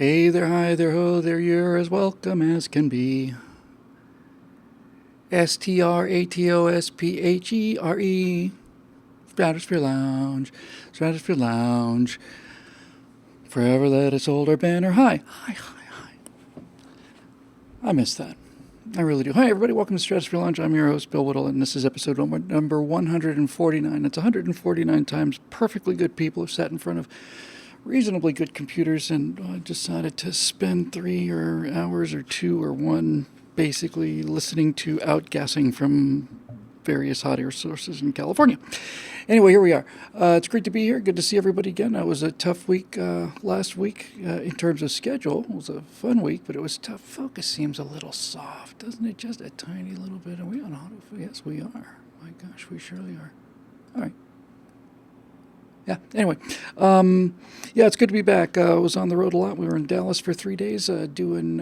Hey there, hi there, ho there, you're as welcome as can be. Stratosphre. Stratosphere Lounge. Stratosphere Lounge. Forever let us hold our banner high. Hi, hi, hi. I miss that. I really do. Hi, everybody. Welcome to Stratosphere Lounge. I'm your host, Bill Whittle, and this is episode number 149. It's 149 times perfectly good people have sat in front of reasonably good computers and decided to spend 3 hours or 2 or 1 basically listening to outgassing from various hot air sources in California. Anyway, here we are. It's great to be here. Good to see everybody again. It was a tough week last week in terms of schedule. It was a fun week, but it was tough. Focus seems a little soft, doesn't it? Just a tiny little bit. Are we on auto? Yes, we are. My gosh, we surely are. All right. Yeah, anyway. Yeah, it's good to be back. I was on the road a lot. We were in Dallas for 3 days doing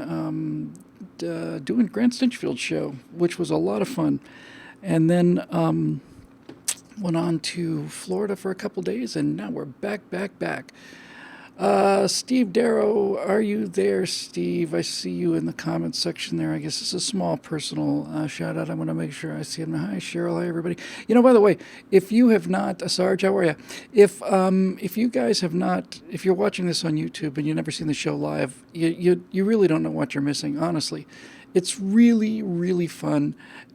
Grant Stinchfield's show, which was a lot of fun. And then went on to Florida for a couple days, and now we're back. Steve Darrow, are you there, Steve? I see you in the comments section there. I guess it's a small personal shout out. I want to make sure I see him. Hi, Cheryl. Hi, everybody. You know, by the way, if you have not, Sarge, how are you? If you guys have not, if you're watching this on YouTube and you've never seen the show live, you really don't know what you're missing. Honestly, it's really, really fun,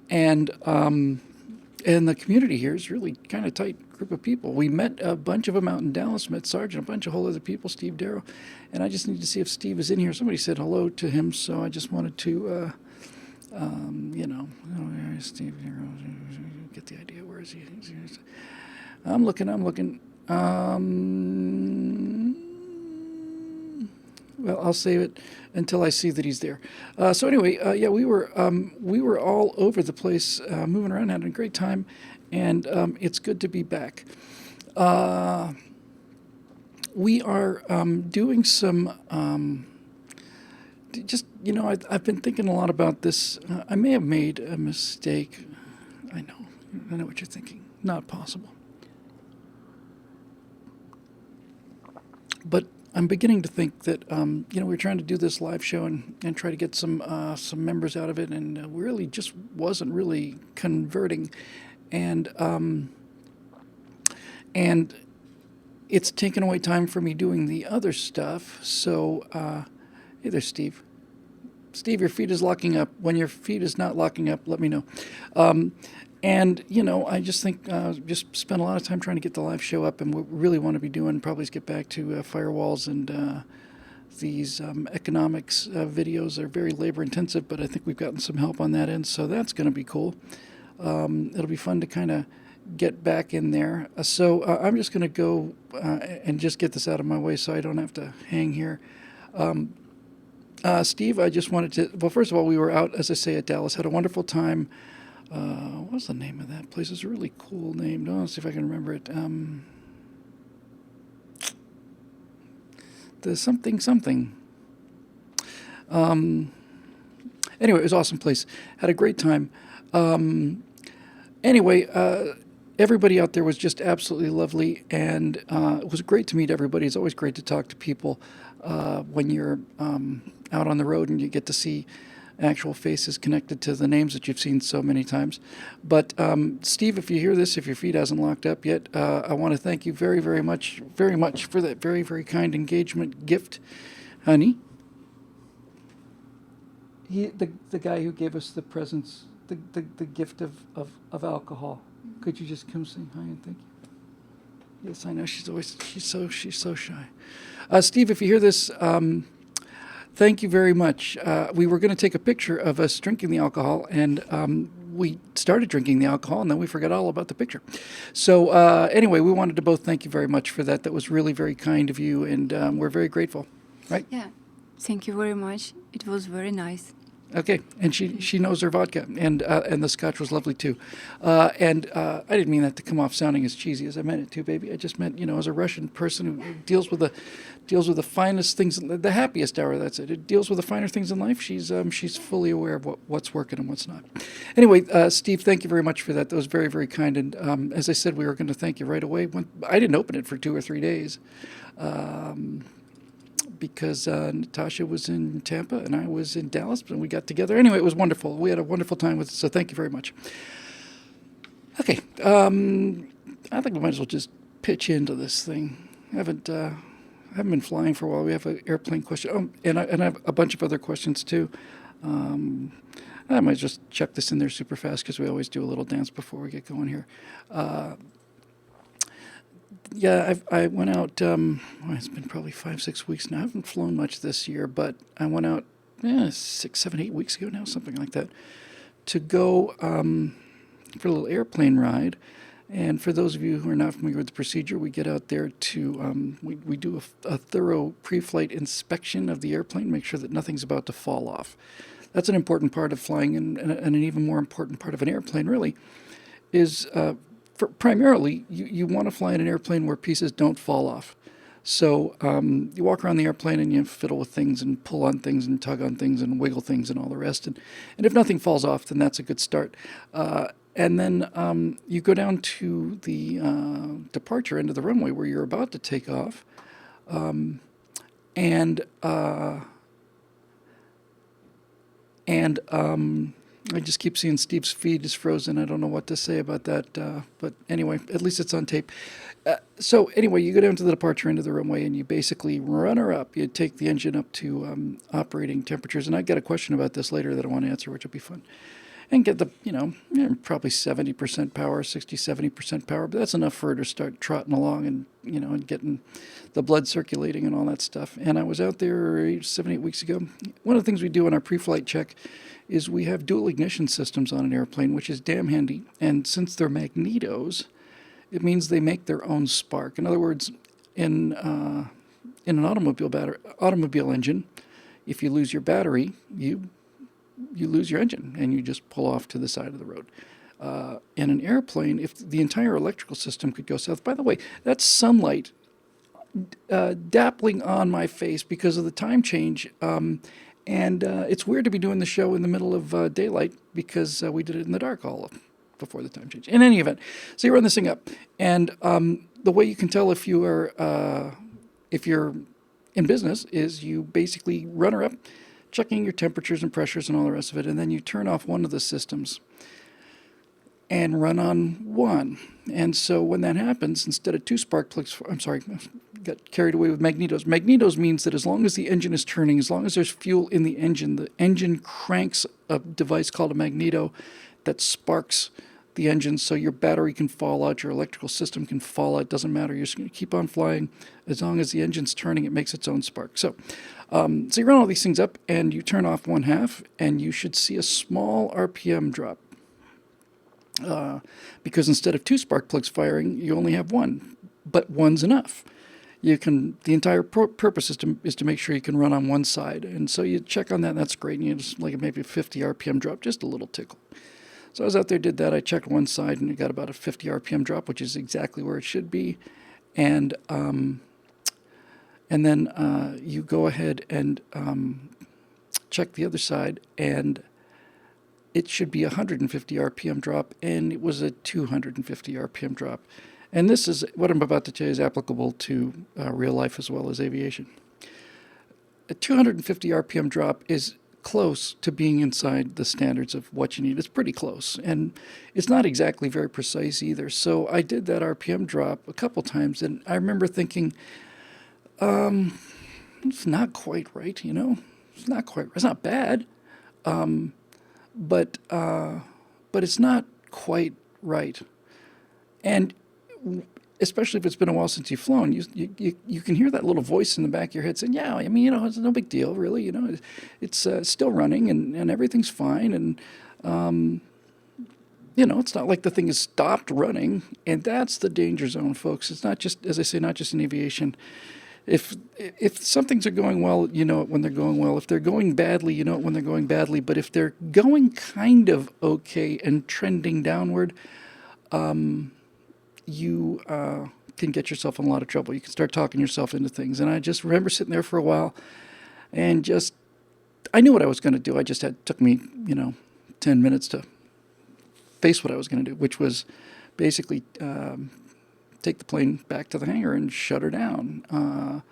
and the community here is really kind of tight group of people. We met a bunch of them out in Dallas, met Sarge and a bunch of whole other people, Steve Darrow, and I just need to see if Steve is in here. Somebody said hello to him, so I just wanted to, Steve Darrow, get the idea. Where is he? I'm looking. Well, I'll save it until I see that he's there. So anyway, yeah, we were all over the place, moving around, having a great time, and it's good to be back. We are doing some. I've been thinking a lot about this. I may have made a mistake. I know what you're thinking. Not possible. But I'm beginning to think that we're trying to do this live show and try to get some members out of it, and really just wasn't really converting, and it's taken away time for me doing the other stuff. So hey there, Steve. Steve, your feed is locking up. When your feed is not locking up, let me know. And, I just think just spent a lot of time trying to get the live show up, and what we really want to be doing probably is get back to firewalls and these economics videos are very labor intensive, but I think we've gotten some help on that end, so that's going to be cool. It'll be fun to kind of get back in there. So I'm just going to go and just get this out of my way so I don't have to hang here. Steve, I just wanted to, well, first of all, we were out, as I say, at Dallas, had a wonderful time. What's the name of that place? It's a really cool name. Let's see if I can remember it. The something. Anyway, it was an awesome place. Had a great time. Everybody out there was just absolutely lovely, and it was great to meet everybody. It's always great to talk to people when you're out on the road and you get to see actual faces connected to the names that you've seen so many times. But Steve, if you hear this, if your feed hasn't locked up yet, I want to thank you very, very much for that very, very kind engagement gift, honey. The guy who gave us the presents, the gift of alcohol. Could you just come say hi and thank you? Yes, I know she's so shy. Steve, if you hear this, thank you very much. We were going to take a picture of us drinking the alcohol, and we started drinking the alcohol, and then we forgot all about the picture. So anyway, we wanted to both thank you very much for that. That was really very kind of you, and we're very grateful. Right? Yeah. Thank you very much. It was very nice. Okay, and she knows her vodka, and the scotch was lovely too. And I didn't mean that to come off sounding as cheesy as I meant it to, baby. I just meant, as a Russian person who deals with the finest things, the happiest hour. That's it. It deals with the finer things in life. She's fully aware of what's working and what's not. Anyway, Steve, thank you very much for that. That was very, very kind. And as I said, we were going to thank you right away. I didn't open it for 2 or 3 days. because Natasha was in Tampa and I was in Dallas, and we got together. Anyway, it was wonderful. We had a wonderful time with it, so thank you very much. Okay, I think we might as well just pitch into this thing. I haven't been flying for a while. We have an airplane question. Oh, and I have a bunch of other questions too. I might just chuck this in there super fast because we always do a little dance before we get going here. Yeah, I went out, it's been probably 5-6 weeks now. I haven't flown much this year, but I went out 6, 7, 8 weeks ago now, something like that, to go for a little airplane ride. And for those of you who are not familiar with the procedure, we get out there to, we do a thorough pre-flight inspection of the airplane, make sure that nothing's about to fall off. That's an important part of flying, and an even more important part of an airplane, really, is primarily you want to fly in an airplane where pieces don't fall off. So you walk around the airplane and you fiddle with things and pull on things and tug on things and wiggle things and all the rest. And if nothing falls off, then that's a good start. And then you go down to the departure end of the runway where you're about to take off. I just keep seeing Steve's feed is frozen. I don't know what to say about that. But anyway, at least it's on tape. So anyway, you go down to the departure end of the runway and you basically run her up. You take the engine up to operating temperatures. And I got a question about this later that I want to answer, which will be fun. And get the, probably 70% power, 60, 70% power. But that's enough for her to start trotting along and, and getting the blood circulating and all that stuff. And I was out there 7, 8 weeks ago. One of the things we do in our pre-flight check is we have dual ignition systems on an airplane, which is damn handy. And since they're magnetos, it means they make their own spark. In other words, in an automobile engine, if you lose your battery, you lose your engine and you just pull off to the side of the road. In an airplane, if the entire electrical system could go south, by the way, that's sunlight dappling on my face because of the time change. And it's weird to be doing the show in the middle of daylight because we did it in the dark all before the time change. In any event, so you run this thing up, and the way you can tell if you're in business is you basically run her up, checking your temperatures and pressures and all the rest of it, and then you turn off one of the systems and run on one. And so when that happens, instead of 2 spark plugs, got carried away with magnetos. Magnetos means that as long as the engine is turning, as long as there's fuel in the engine cranks a device called a magneto that sparks the engine so your battery can fall out, your electrical system can fall out, doesn't matter. You're just going to keep on flying. As long as the engine's turning, it makes its own spark. So you run all these things up and you turn off one half and you should see a small RPM drop. Because instead of 2 spark plugs firing, you only have one, but one's enough. The entire purpose is to make sure you can run on one side. And so you check on that, and that's great. And you just like maybe a 50 RPM drop, just a little tickle. So I was out there, did that. I checked one side, and it got about a 50 RPM drop, which is exactly where it should be. And then you go ahead and check the other side, and it should be a 150 RPM drop, and it was a 250 RPM drop. And this is what I'm about to tell you is applicable to real life as well as aviation. A 250 RPM drop is close to being inside the standards of what you need. It's pretty close, and it's not exactly very precise either. So I did that RPM drop a couple times, and I remember thinking, it's not quite right, It's not quite. It's not bad, but it's not quite right. And especially if it's been a while since you've flown, you can hear that little voice in the back of your head saying, yeah, it's no big deal, really. It's still running and everything's fine. And, it's not like the thing has stopped running. And that's the danger zone, folks. It's not just, as I say, not just in aviation. If some things are going well, you know it when they're going well. If they're going badly, you know it when they're going badly. But if they're going kind of okay and trending downward, you can get yourself in a lot of trouble. You can start talking yourself into things. And I just remember sitting there for a while and I knew what I was going to do. Took me, 10 minutes to face what I was going to do, which was basically take the plane back to the hangar and shut her down.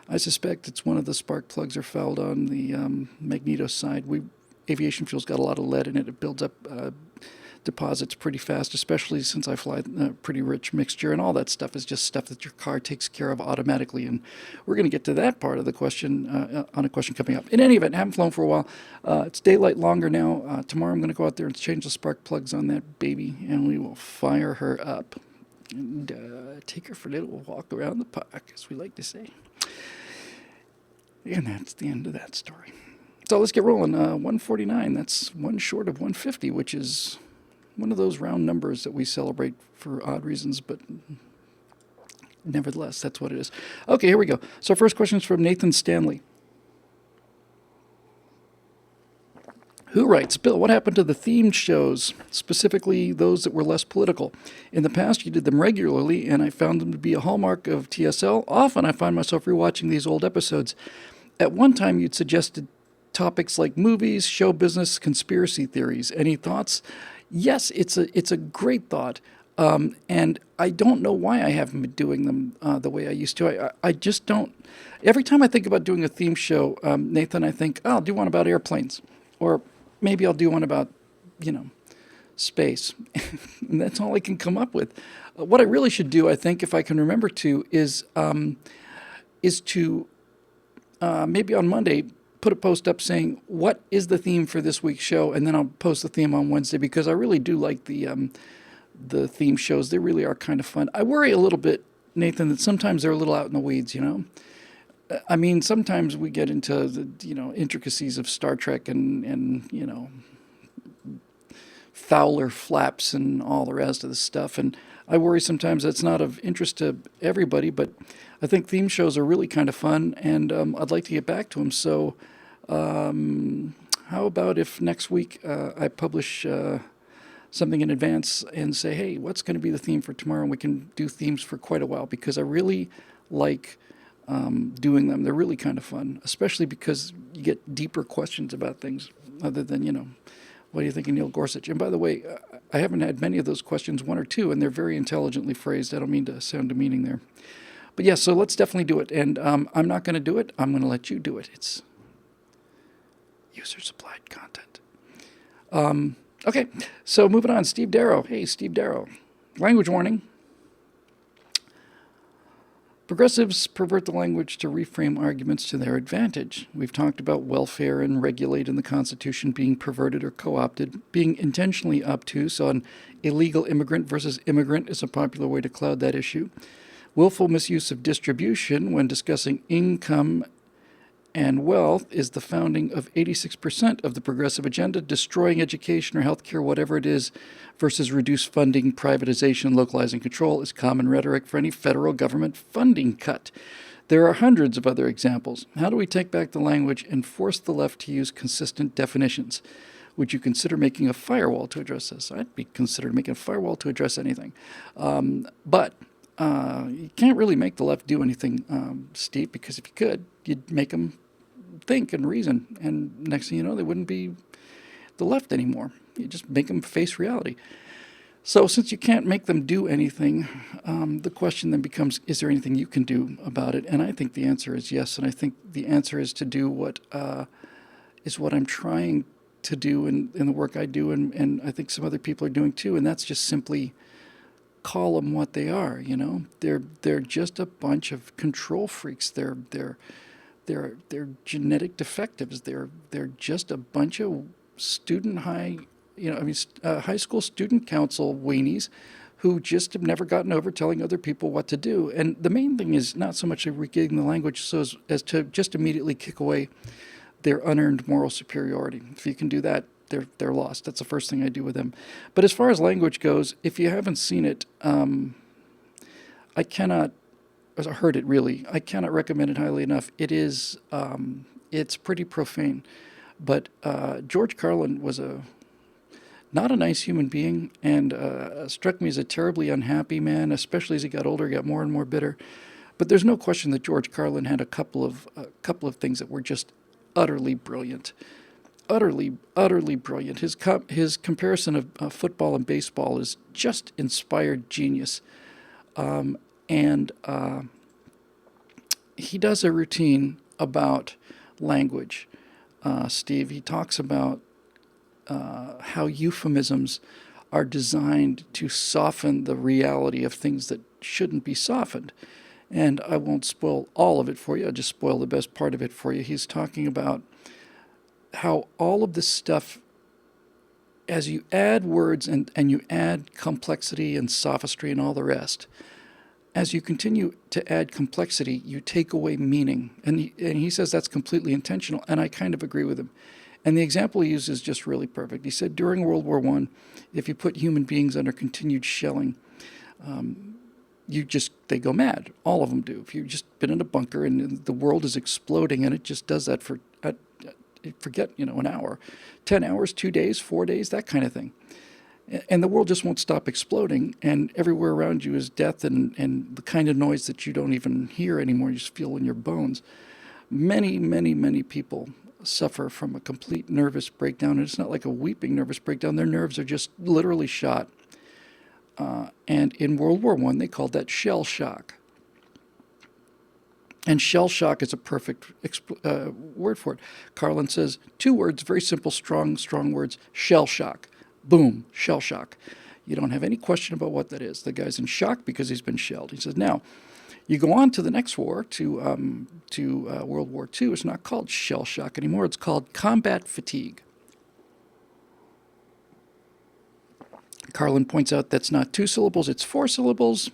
I suspect it's one of the spark plugs are fouled on the magneto side. Aviation fuel's got a lot of lead in it. It builds up deposits pretty fast, especially since I fly a pretty rich mixture, and all that stuff is just stuff that your car takes care of automatically. And we're going to get to that part of the question on a question coming up. In any event, I haven't flown for a while. It's daylight longer now. Tomorrow I'm going to go out there and change the spark plugs on that baby, and we will fire her up and take her for a little walk around the park, as we like to say. And that's the end of that story. So let's get rolling. 149, that's one short of 150, which is one of those round numbers that we celebrate for odd reasons, but nevertheless, that's what it is. Okay, here we go. So first question is from Nathan Stanley. Who writes, Bill, what happened to the themed shows, specifically those that were less political? In the past, you did them regularly, and I found them to be a hallmark of TSL. Often I find myself rewatching these old episodes. At one time, you'd suggested topics like movies, show business, conspiracy theories. Any thoughts? Yes, it's a great thought, and I don't know why I haven't been doing them the way I used to. I just don't. Every time I think about doing a theme show, Nathan, I think, oh, I'll do one about airplanes, or maybe I'll do one about, space. And that's all I can come up with. What I really should do, I think, if I can remember to, is to maybe on Monday put a post up saying what is the theme for this week's show, and then I'll post the theme on Wednesday, because I really do like the theme shows. They really are kind of fun. I worry a little bit, Nathan, that sometimes they're a little out in the weeds. I mean, sometimes we get into the intricacies of Star Trek and Fowler flaps and all the rest of the stuff, and I worry sometimes that's not of interest to everybody. But I think theme shows are really kind of fun, and I'd like to get back to them. So how about if next week I publish something in advance and say, hey, what's going to be the theme for tomorrow? And we can do themes for quite a while, because I really like doing them. They're really kind of fun, especially because you get deeper questions about things other than, what do you think of Neil Gorsuch? And by the way, I haven't had many of those questions, one or two, and they're very intelligently phrased. I don't mean to sound demeaning there. But yeah, so let's definitely do it. And I'm not going to do it. I'm going to let you do it. It's user-supplied content. Okay, so moving on. Steve Darrow. Hey, Steve Darrow. Language warning. Progressives pervert the language to reframe arguments to their advantage. We've talked about welfare and regulate in the Constitution being perverted or co-opted. Being intentionally obtuse on illegal immigrant versus immigrant is a popular way to cloud that issue. Willful misuse of distribution when discussing income and wealth is the founding of 86% of the progressive agenda. Destroying education or healthcare, whatever it is, versus reduced funding, privatization, localizing control is common rhetoric for any federal government funding cut. There are hundreds of other examples. How do we take back the language and force the left to use consistent definitions? Would you consider making a firewall to address this? I'd be considered making a firewall to address anything. But you can't really make the left do anything, Steve, because if you could, you'd make them think and reason, and next thing you know, they wouldn't be the left anymore. You just make them face reality. So since you can't make them do anything, the question then becomes, is there anything you can do about it? And I think the answer is yes, and I think the answer is to do what I'm trying to do in the work I do, and I think some other people are doing too, and that's just simply call them what they are. They're just a bunch of control freaks. They're genetic defectives. They're just a bunch of high school student council weenies who just have never gotten over telling other people what to do. And the main thing is not so much regulating the language as to just immediately kick away their unearned moral superiority. If you can do that, they're lost. That's the first thing I do with them. But as far as language goes, if you haven't seen it, I cannot recommend it highly enough. It's pretty profane. But George Carlin was not a nice human being, and struck me as a terribly unhappy man, especially as he got older, got more and more bitter. But there's no question that George Carlin had a couple of things that were just utterly brilliant. Utterly, utterly brilliant. His comparison of football and baseball is just inspired genius. And he does a routine about language. Steve, he talks about how euphemisms are designed to soften the reality of things that shouldn't be softened. And I won't spoil all of it for you, I'll just spoil the best part of it for you. He's talking about how all of this stuff, as you add words and you add complexity and sophistry and all the rest, as you continue to add complexity, you take away meaning. And he says that's completely intentional, and I kind of agree with him. And the example he uses is just really perfect. He said during World War I, if you put human beings under continued shelling, they go mad. All of them do. If you've just been in a bunker and the world is exploding, and it just does that for, forget, an hour, 10 hours, 2 days, 4 days, that kind of thing. And the world just won't stop exploding, and everywhere around you is death and the kind of noise that you don't even hear anymore, you just feel in your bones. Many, many, many people suffer from a complete nervous breakdown, and it's not like a weeping nervous breakdown. Their nerves are just literally shot. And in World War I, they called that shell shock. And shell shock is a perfect word for it. Carlin says 2 words, very simple, strong words, shell shock. Boom, shell shock. You don't have any question about what that is. The guy's in shock because he's been shelled. He says, now, you go on to the next war, to World War II. It's not called shell shock anymore. It's called combat fatigue. Carlin points out that's not 2 syllables, it's 4 syllables.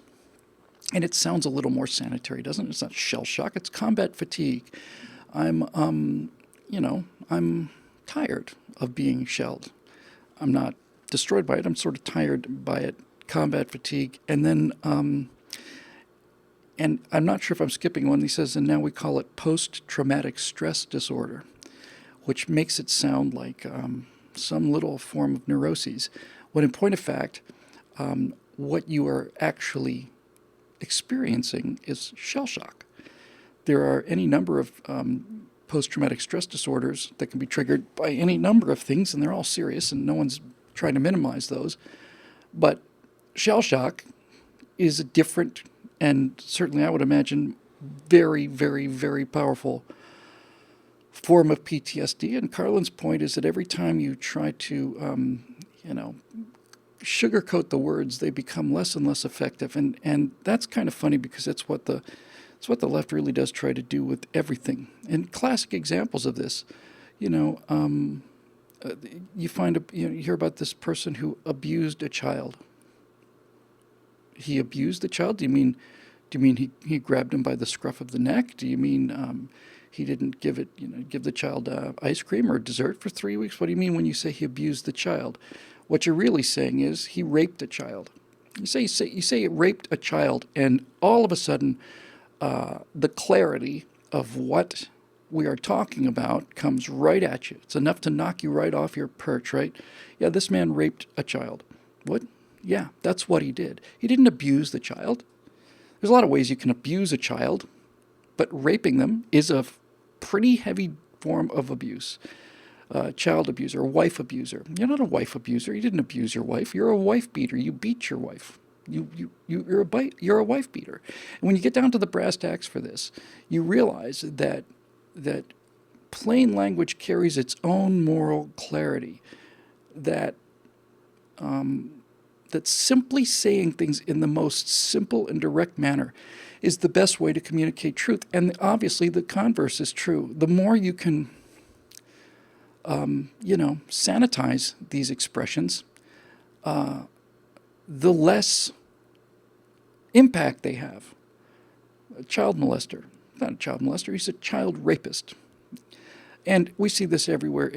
And it sounds a little more sanitary, doesn't it? It's not shell shock, it's combat fatigue. I'm tired of being shelled. I'm not destroyed by it. I'm sort of tired by it. Combat fatigue. And then, and I'm not sure if I'm skipping one. He says, and now we call it post-traumatic stress disorder, which makes it sound like some little form of neuroses. When in point of fact, what you are actually experiencing is shell shock. There are any number of post-traumatic stress disorders that can be triggered by any number of things, and they're all serious, and no one's trying to minimize those. But shell shock is a different, and certainly I would imagine, very, very, very powerful form of PTSD. And Carlin's point is that every time you try to, sugarcoat the words, they become less and less effective. And that's kind of funny because it's what the left really does try to do with everything. And classic examples of this, you hear about this person who abused a child. He abused the child? Do you mean he grabbed him by the scruff of the neck? Do you mean he didn't give the child ice cream or dessert for 3 weeks? What do you mean when you say he abused the child? What you're really saying is he raped a child. You say he raped a child, and all of a sudden, the clarity of what we are talking about comes right at you. It's enough to knock you right off your perch, right? Yeah, this man raped a child. What? Yeah, that's what he did. He didn't abuse the child. There's a lot of ways you can abuse a child, but raping them is a pretty heavy form of abuse. Child abuser, wife abuser. You're not a wife abuser. You didn't abuse your wife. You're a wife beater. You beat your wife. You're a wife beater. And when you get down to the brass tacks for this, you realize that plain language carries its own moral clarity. That simply saying things in the most simple and direct manner is the best way to communicate truth. And obviously, the converse is true. The more you can sanitize these expressions, the less impact they have. A child molester, not a child molester, he's a child rapist. And we see this everywhere,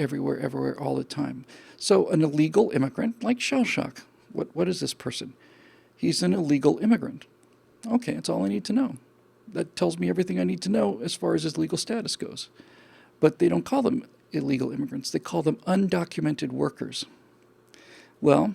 all the time. So an illegal immigrant, like shell shock, what is this person? He's an illegal immigrant. Okay, that's all I need to know. That tells me everything I need to know as far as his legal status goes. But they don't call them illegal immigrants. They call them undocumented workers. Well,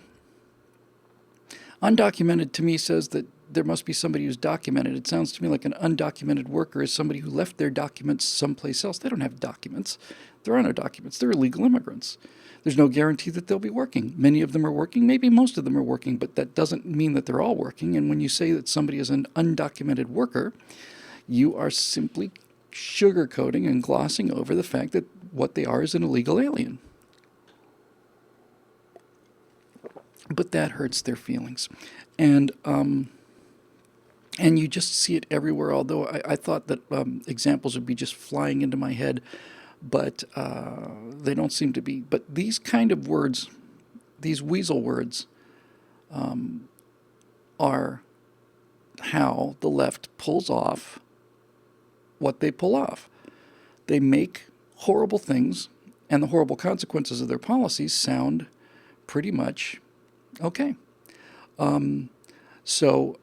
undocumented to me says that there must be somebody who's documented. It sounds to me like an undocumented worker is somebody who left their documents someplace else. They don't have documents. There are no documents. They're illegal immigrants. There's no guarantee that they'll be working. Many of them are working. Maybe most of them are working, but that doesn't mean that they're all working. And when you say that somebody is an undocumented worker, You are simply sugarcoating and glossing over the fact that what they are is an illegal alien. But that hurts their feelings. And you just see it everywhere, although I thought that examples would be just flying into my head, but they don't seem to be. But these kind of words, these weasel words, are how the left pulls off what they pull off. They make horrible things, and the horrible consequences of their policies sound pretty much okay. So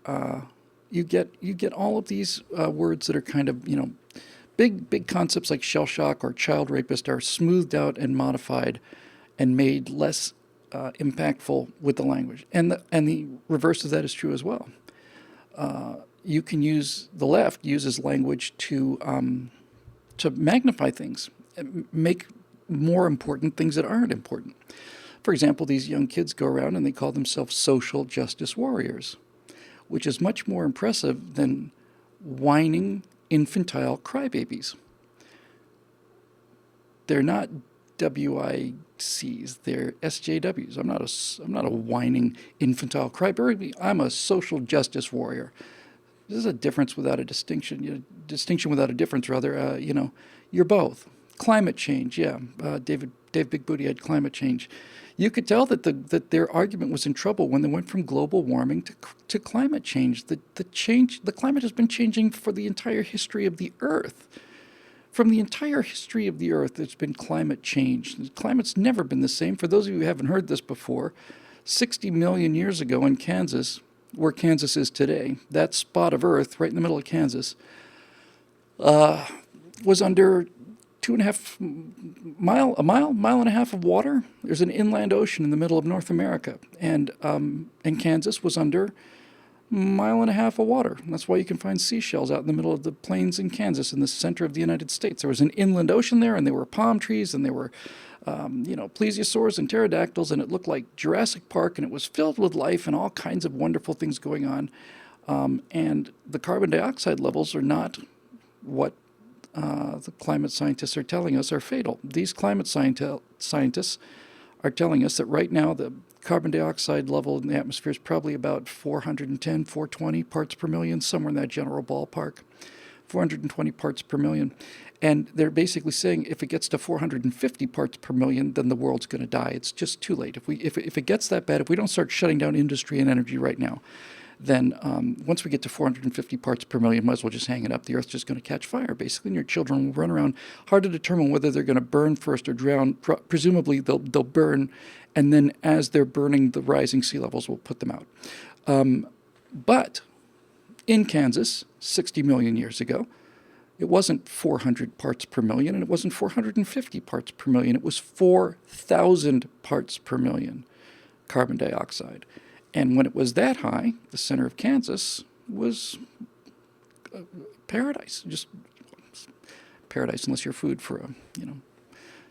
you get all of these words that are kind of, big concepts like shell shock or child rapist are smoothed out and modified and made less impactful with the language. And the reverse of that is true as well. You can use, the left uses language to magnify things, make more important things that aren't important. For example, these young kids go around and they call themselves social justice warriors, which is much more impressive than whining, infantile crybabies. They're not WICs, they're SJWs. I'm not a whining, infantile crybaby. I'm a social justice warrior. This is a difference without a distinction. Distinction without a difference, rather. You're both. Climate change, yeah. Dave Big Booty had climate change. You could tell that their argument was in trouble when they went from global warming to climate change. The climate has been changing for the entire history of the Earth. From the entire history of the Earth, there's been climate change. The climate's never been the same. For those of you who haven't heard this before, 60 million years ago in Kansas, where Kansas is today, that spot of Earth right in the middle of Kansas, was under 2.5 mile and a half of water. There's an inland ocean in the middle of North America, and Kansas was under 1.5 miles of water. And that's why you can find seashells out in the middle of the plains in Kansas, in the center of the United States. There was an inland ocean there, and there were palm trees, and there were plesiosaurs and pterodactyls, and it looked like Jurassic Park, and it was filled with life and all kinds of wonderful things going on. And the carbon dioxide levels are not what the climate scientists are telling us are fatal. These climate scientists are telling us that right now the carbon dioxide level in the atmosphere is probably about 410, 420 parts per million, somewhere in that general ballpark. 420 parts per million. And they're basically saying if it gets to 450 parts per million, then the world's going to die. It's just too late. If it gets that bad, if we don't start shutting down industry and energy right now, then once we get to 450 parts per million, might as well just hang it up. The Earth's just going to catch fire, basically, and your children will run around. Hard to determine whether they're going to burn first or drown. Presumably, they'll burn, and then as they're burning, the rising sea levels will put them out. But in Kansas, 60 million years ago, it wasn't 400 parts per million, and it wasn't 450 parts per million. It was 4,000 parts per million carbon dioxide. And when it was that high, the center of Kansas was paradise. Just paradise unless you're food for a,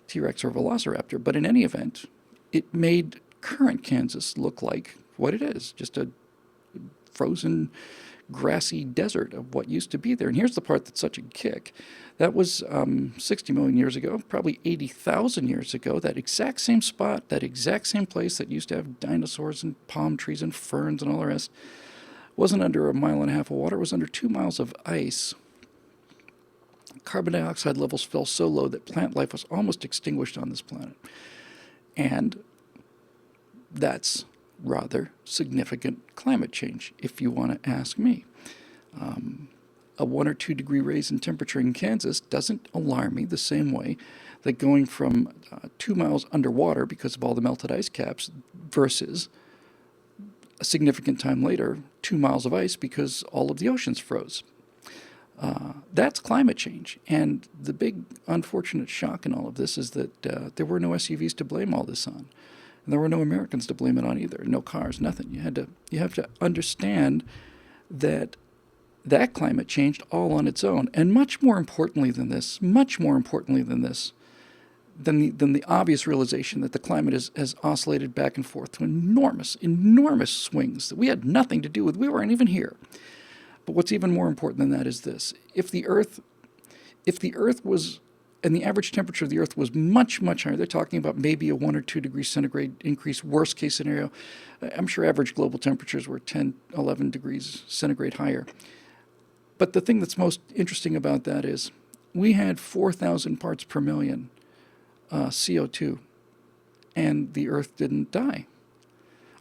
T-Rex or Velociraptor. But in any event, it made current Kansas look like what it is, just a frozen, grassy desert of what used to be there. And here's the part that's such a kick. That was 60 million years ago, probably 80,000 years ago. That exact same spot, that exact same place that used to have dinosaurs and palm trees and ferns and all the rest, wasn't under 1.5 miles of water. It was under 2 miles of ice. Carbon dioxide levels fell so low that plant life was almost extinguished on this planet. And that's rather significant climate change, if you want to ask me. A 1 or 2 degree raise in temperature in Kansas doesn't alarm me the same way that going from 2 miles underwater because of all the melted ice caps versus a significant time later 2 miles of ice because all of the oceans froze. That's climate change. And the big unfortunate shock in all of this is that there were no SUVs to blame all this on. And there were no Americans to blame it on either. No cars, nothing. You have to understand that climate changed all on its own. And much more importantly than the obvious realization that the climate has oscillated back and forth to enormous swings that we had nothing to do with. We weren't even here. But what's even more important than that is this. If the Earth was, and the average temperature of the Earth was much, much higher, they're talking about maybe a 1 or 2 degrees centigrade increase, worst case scenario. I'm sure average global temperatures were 10, 11 degrees centigrade higher. But the thing that's most interesting about that is we had 4,000 parts per million CO2, and the Earth didn't die.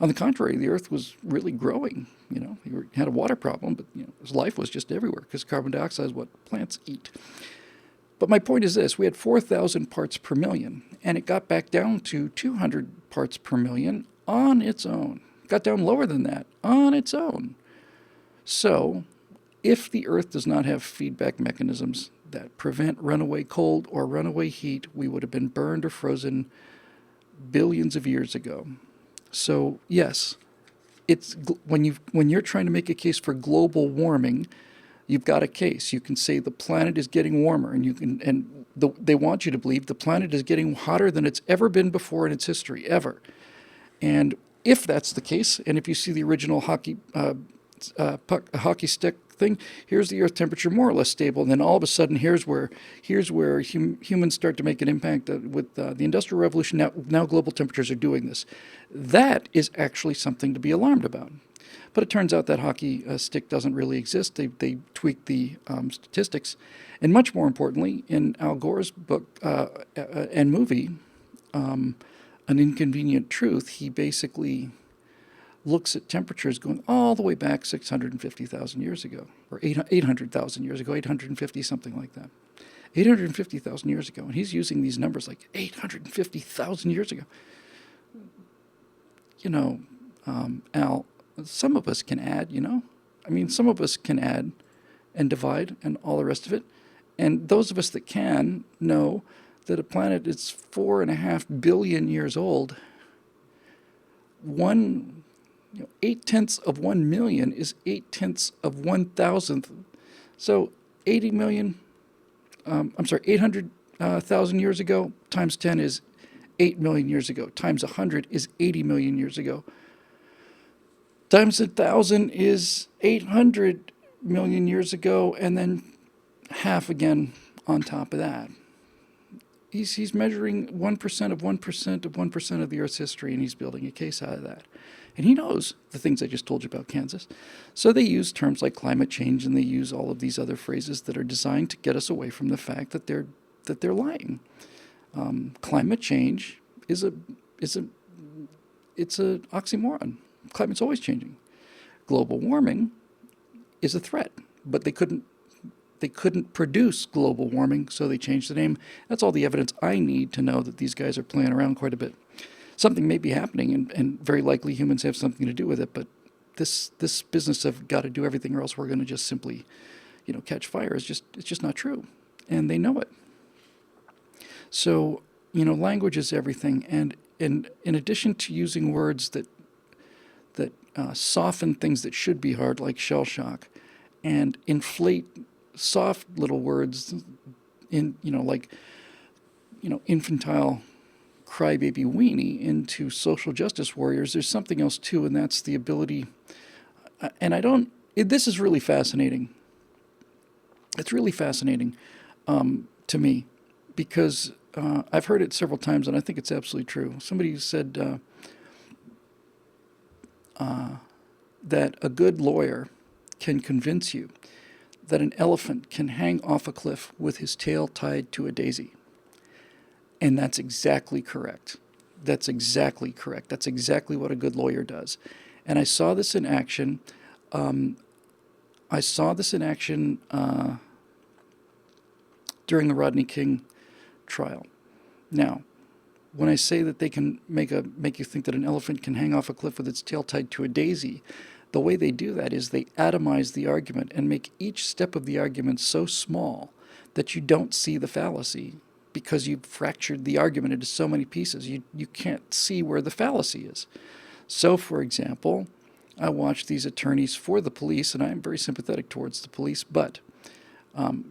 On the contrary, the Earth was really growing. You had a water problem, but life was just everywhere because carbon dioxide is what plants eat. But my point is this: we had 4,000 parts per million, and it got back down to 200 parts per million on its own. It got down lower than that on its own. So, if the Earth does not have feedback mechanisms that prevent runaway cold or runaway heat, we would have been burned or frozen billions of years ago. So yes, it's when you're trying to make a case for global warming, you've got a case. You can say the planet is getting warmer, and they want you to believe the planet is getting hotter than it's ever been before in its history, ever. And if that's the case, and if you see the original hockey stick thing, here's the Earth temperature more or less stable, and then all of a sudden here's where humans start to make an impact with the Industrial Revolution. Now global temperatures are doing this. That is actually something to be alarmed about. But it turns out that hockey stick doesn't really exist. They tweaked the statistics. And much more importantly, in Al Gore's book and movie, An Inconvenient Truth, he basically looks at temperatures going all the way back 650,000 years ago, or 800,000 years ago, 850, something like that. 850,000 years ago. And he's using these numbers like 850,000 years ago. Al, some of us can add, some of us can add and divide and all the rest of it. And those of us that can know that a planet is 4.5 billion years old. 8/10 of 1 million is 8/10 of 1,000th. So 800,000 years ago times 10 is 8 million years ago. Times 100 is 80 million years ago. Times 1,000 is 800 million years ago, and then half again on top of that. He's measuring 1% of 1% of 1% of the Earth's history, and he's building a case out of that. And he knows the things I just told you about Kansas. So they use terms like climate change, and they use all of these other phrases that are designed to get us away from the fact that they're lying. Climate change it's an oxymoron. Climate's always changing. Global warming is a threat, but they couldn't produce global warming, so they changed the name. That's all the evidence I need to know that these guys are playing around quite a bit. Something may be happening, and very likely humans have something to do with it, but this business of got to do everything or else we're going to just simply, catch fire it's just not true, and they know it. So, language is everything, and in addition to using words that soften things that should be hard, like shell shock, and inflate soft little words infantile crybaby weenie into social justice warriors, there's something else too, and that's the ability, this is really fascinating. It's really fascinating to me because I've heard it several times, and I think it's absolutely true. Somebody said that a good lawyer can convince you that an elephant can hang off a cliff with his tail tied to a daisy. And that's exactly correct. That's exactly correct. That's exactly what a good lawyer does. And I saw this in action. During the Rodney King trial. Now, when I say that they can make you think that an elephant can hang off a cliff with its tail tied to a daisy, the way they do that is they atomize the argument and make each step of the argument so small that you don't see the fallacy because you've fractured the argument into so many pieces. You can't see where the fallacy is. So, for example, I watch these attorneys for the police, and I'm very sympathetic towards the police, but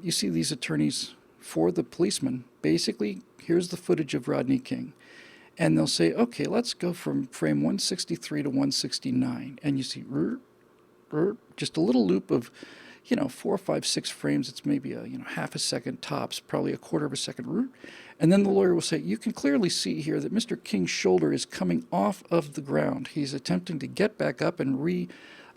you see these attorneys for the policemen. Basically, here's the footage of Rodney King. And they'll say, okay, let's go from frame 163 to 169. And you see, just a little loop of, 4, 5, 6 frames. It's maybe a, half a second tops, probably a quarter of a second. And then the lawyer will say, you can clearly see here that Mr. King's shoulder is coming off of the ground. He's attempting to get back up and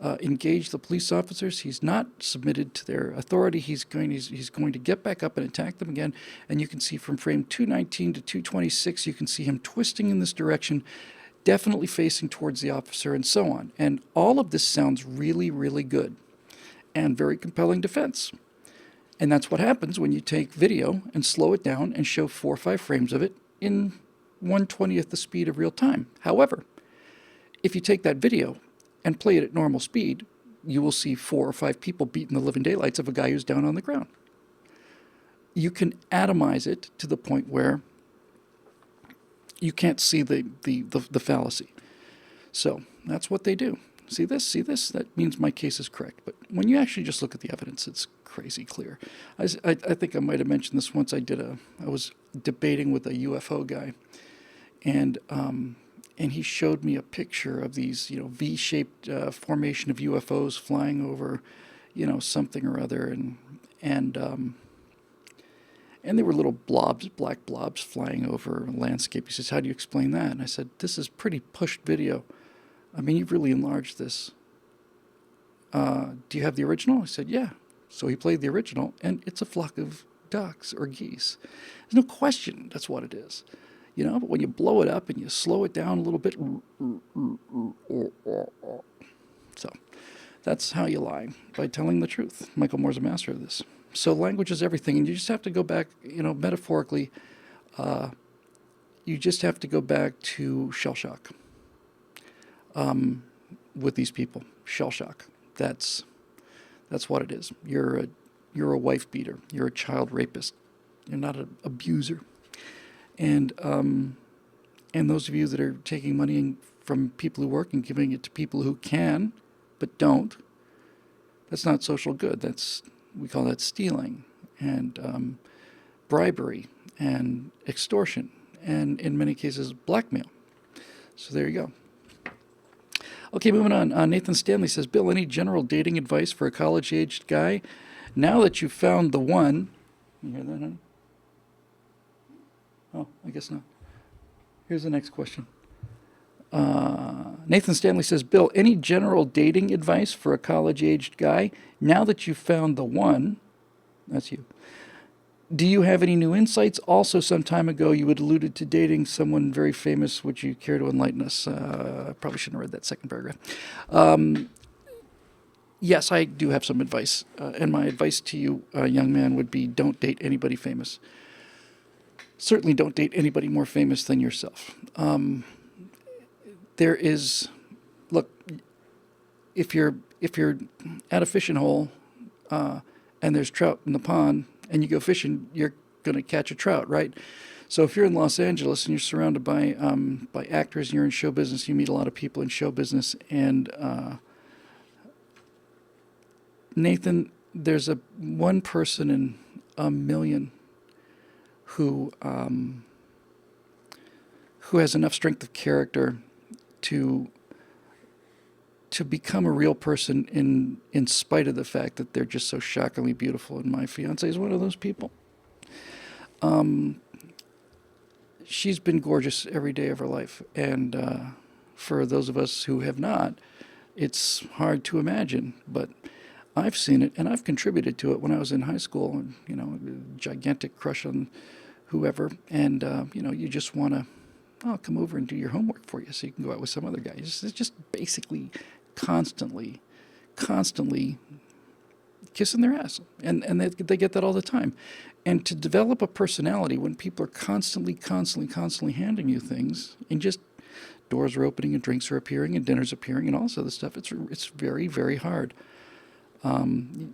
engage the police officers. He's not submitted to their authority. He's going to get back up and attack them again. And you can see from frame 219 to 226, you can see him twisting in this direction, definitely facing towards the officer, and so on. And all of this sounds really, really good and very compelling defense. And that's what happens when you take video and slow it down and show 4 or 5 frames of it in 1/20th the speed of real time. However, if you take that video and play it at normal speed, you will see 4 or 5 people beating the living daylights of a guy who's down on the ground. You can atomize it to the point where you can't see the fallacy. So that's what they do. See this? See this? That means my case is correct. But when you actually just look at the evidence, it's crazy clear. I think I might have mentioned this once. I was debating with a UFO guy, and he showed me a picture of these, V-shaped formation of UFOs flying over, something or other, and they were little blobs, black blobs flying over a landscape. He says, how do you explain that? And I said, this is pretty pushed video. I mean, you've really enlarged this. Do you have the original? I said, yeah. So he played the original, and it's a flock of ducks or geese. There's no question that's what it is. But when you blow it up and you slow it down a little bit, so that's how you lie, by telling the truth. Michael Moore's a master of this. So language is everything, and you just have to go back, metaphorically, you just have to go back to shell shock. With these people, shell shock. That's what it is. You're a wife beater. You're a child rapist. You're not an abuser. And those of you that are taking money from people who work and giving it to people who can but don't, that's not social good. We call that stealing and bribery and extortion and in many cases blackmail. So there you go. Okay, moving on. Nathan Stanley says, Bill, any general dating advice for a college-aged guy? Now that you've found the one... You hear that, honey? Oh, I guess not. Here's the next question. Nathan Stanley says, Bill, any general dating advice for a college-aged guy? Now that you've found the one... That's you. Do you have any new insights? Also, some time ago, you had alluded to dating someone very famous. Would you care to enlighten us? I probably shouldn't have read that second paragraph. Yes, I do have some advice. And my advice to you, young man, would be don't date anybody famous. Certainly don't date anybody more famous than yourself. Look, if you're at a fishing hole and there's trout in the pond, and you go fishing, you're going to catch a trout, right? So if you're in Los Angeles and you're surrounded by actors and you're in show business, you meet a lot of people in show business. And Nathan, there's one person in a million who has enough strength of character to become a real person in spite of the fact that they're just so shockingly beautiful. And my fiance is one of those people. She's been gorgeous every day of her life. And for those of us who have not, it's hard to imagine. But I've seen it, and I've contributed to it when I was in high school. And, a gigantic crush on whoever. And, you just want to, I'll come over and do your homework for you so you can go out with some other guy. It's just basically constantly kissing their ass. And they get that all the time. And to develop a personality when people are constantly handing you things, and just doors are opening and drinks are appearing and dinner's appearing and all this other stuff, it's very, very hard.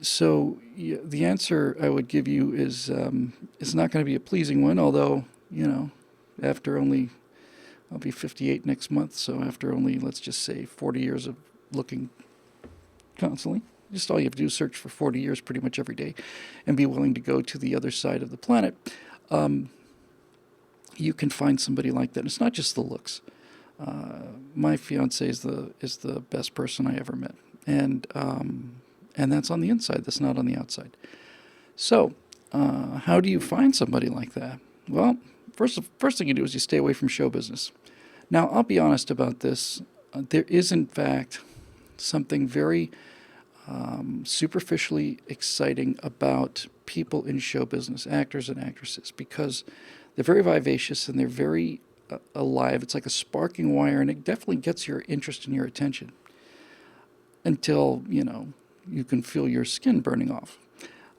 So the answer I would give you is it's not going to be a pleasing one, although, after only... I'll be 58 next month, so after only, let's just say, 40 years of looking constantly, just all you have to do is search for 40 years pretty much every day and be willing to go to the other side of the planet. You can find somebody like that. And it's not just the looks. My fiance is the best person I ever met. and that's on the inside. That's not on the outside. So, how do you find somebody like that? Well, first thing you do is you stay away from show business. Now, I'll be honest about this. There is, in fact, something very superficially exciting about people in show business, actors and actresses, because they're very vivacious and they're very alive. It's like a sparking wire, and it definitely gets your interest and your attention until, you can feel your skin burning off,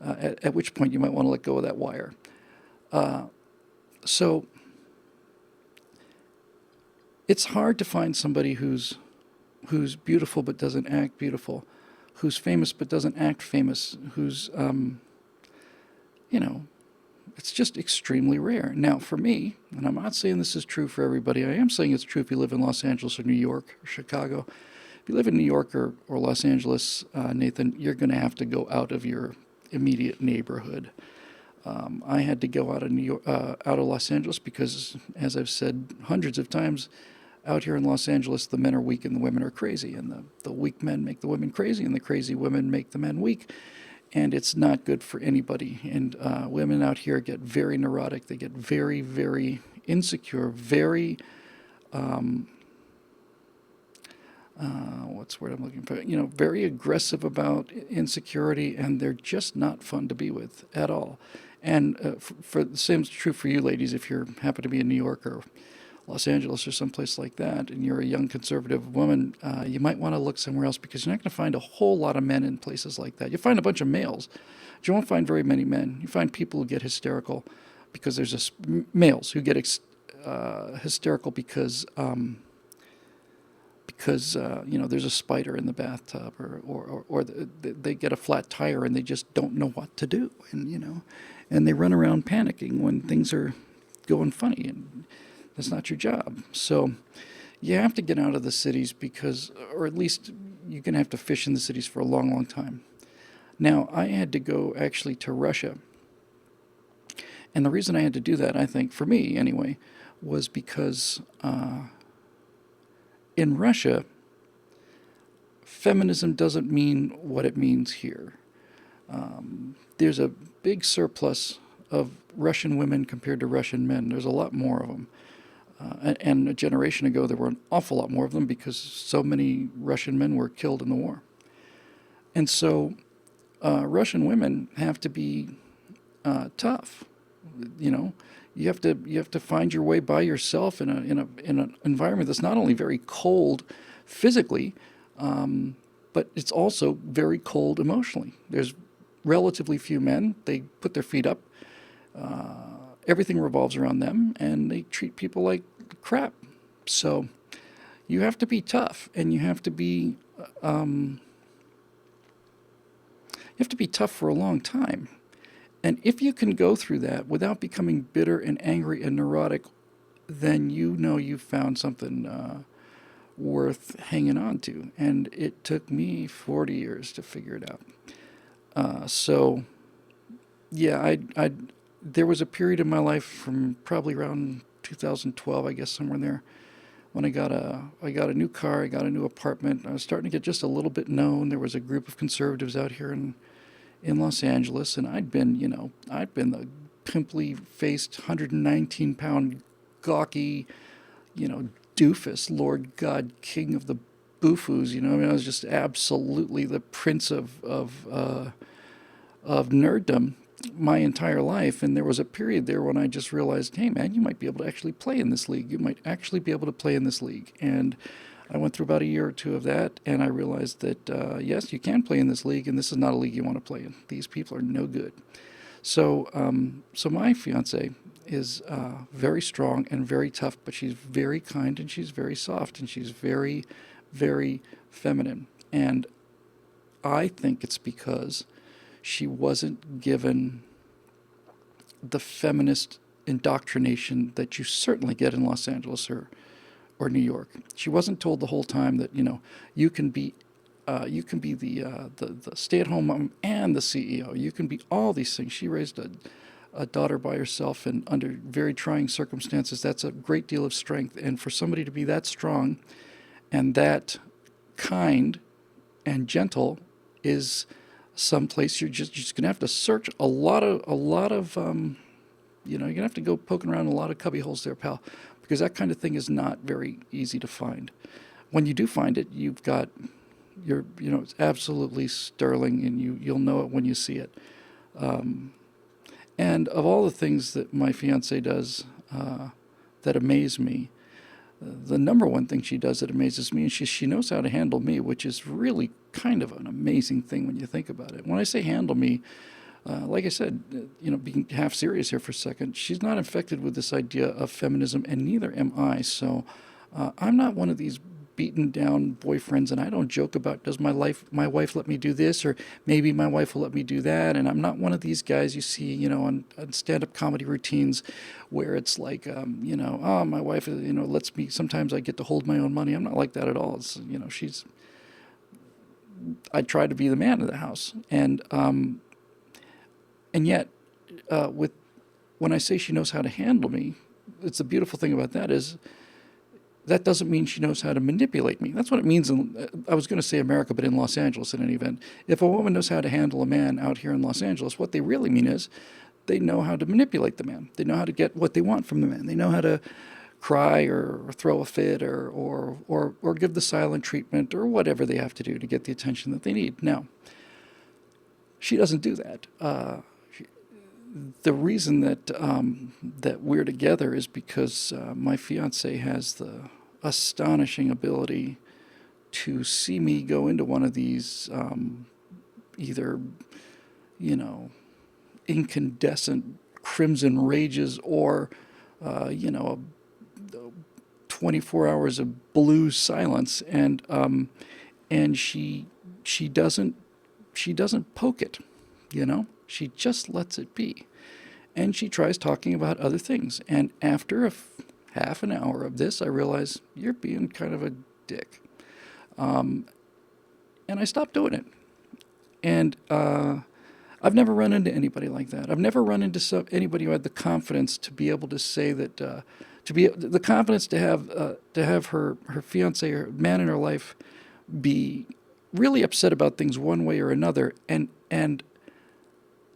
at which point you might want to let go of that wire. So it's hard to find somebody who's beautiful but doesn't act beautiful, who's famous but doesn't act famous, who's, it's just extremely rare. Now, for me, and I'm not saying this is true for everybody, I am saying it's true if you live in Los Angeles or New York or Chicago. If you live in New York or Los Angeles, Nathan, you're going to have to go out of your immediate neighborhood. I had to go out of out of Los Angeles because, as I've said hundreds of times, out here in Los Angeles, the men are weak and the women are crazy, and the weak men make the women crazy, and the crazy women make the men weak, and it's not good for anybody. And women out here get very neurotic. They get very, very insecure, very what's the word I'm looking for? Very aggressive about insecurity, and they're just not fun to be with at all. And for the same is true for you ladies. If you happen to be in New York or Los Angeles or someplace like that, and you're a young conservative woman, you might want to look somewhere else, because you're not going to find a whole lot of men in places like that. You'll find a bunch of males, but you won't find very many men. You find people who get hysterical because there's males who get hysterical because there's a spider in the bathtub, or they get a flat tire and they just don't know what to do, and they run around panicking when things are going funny, and that's not your job. So you have to get out of the cities, or at least you're going to have to fish in the cities for a long, long time. Now, I had to go actually to Russia, and the reason I had to do that, I think, for me anyway, was because in Russia, feminism doesn't mean what it means here. There's a big surplus of Russian women compared to Russian men. There's a lot more of them. And a generation ago, there were an awful lot more of them because so many Russian men were killed in the war. And so Russian women have to be tough. You have to find your way by yourself in an environment that's not only very cold physically, but it's also very cold emotionally. There's relatively few men. They put their feet up. Everything revolves around them, and they treat people like crap. So you have to be tough, and you have to be tough for a long time. And if you can go through that without becoming bitter and angry and neurotic, then you've found something worth hanging on to. And it took me 40 years to figure it out. So, yeah, there was a period in my life from probably around 2012, I guess, somewhere in there, when I got a new car, I got a new apartment. I was starting to get just a little bit known. There was a group of conservatives out here in Los Angeles, and I'd been the pimply-faced, 119-pound, gawky, doofus, Lord God, King of the Boofus. I was just absolutely the prince of nerddom my entire life. And there was a period there when I just realized, hey man, you might be able to actually play in this league. You might actually be able to play in this league. And I went through about a year or two of that, and I realized that, yes, you can play in this league, and this is not a league you want to play in. These people are no good. So my fiance is very strong and very tough, but she's very kind, and she's very soft, and she's very, very feminine. And I think it's because she wasn't given the feminist indoctrination that you certainly get in Los Angeles or New York. She wasn't told the whole time that you can be the stay-at-home mom and the CEO. You can be all these things. She raised a daughter by herself and under very trying circumstances. That's a great deal of strength. And for somebody to be that strong and that kind and gentle is someplace you're just gonna have to search a lot of you're gonna have to go poking around a lot of cubby holes there, pal, because that kind of thing is not very easy to find. When you do find it, it's absolutely sterling, and you'll know it when you see it. And of all the things that my fiance does that amaze me, the number one thing she does that amazes me is she knows how to handle me, which is really kind of an amazing thing when you think about it. When I say handle me, like I said, being half serious here for a second, she's not infected with this idea of feminism, and neither am I. So I'm not one of these beaten down boyfriends, and I don't joke about, does my wife let me do this, or maybe my wife will let me do that. And I'm not one of these guys you see, on stand-up comedy routines where it's like, oh, my wife, lets me, sometimes I get to hold my own money. I'm not like that at all. It's, I try to be the man of the house. And yet, when I say she knows how to handle me, it's the beautiful thing about that is that doesn't mean she knows how to manipulate me. That's what it means I was going to say America, but in Los Angeles in any event. If a woman knows how to handle a man out here in Los Angeles, what they really mean is they know how to manipulate the man. They know how to get what they want from the man. They know how to cry or throw a fit or give the silent treatment or whatever they have to do to get the attention that they need. Now, she doesn't do that. The reason that we're together is because my fiance has the astonishing ability to see me go into one of these either incandescent crimson rages or 24 hours of blue silence, and she doesn't poke it. She just lets it be. And she tries talking about other things. And after half an hour of this, I realize you're being kind of a dick. And I stopped doing it. And I've never run into anybody like that. I've never run into anybody who had the confidence to be able to say that, to be the confidence to have her fiance or man in her life be really upset about things one way or another, and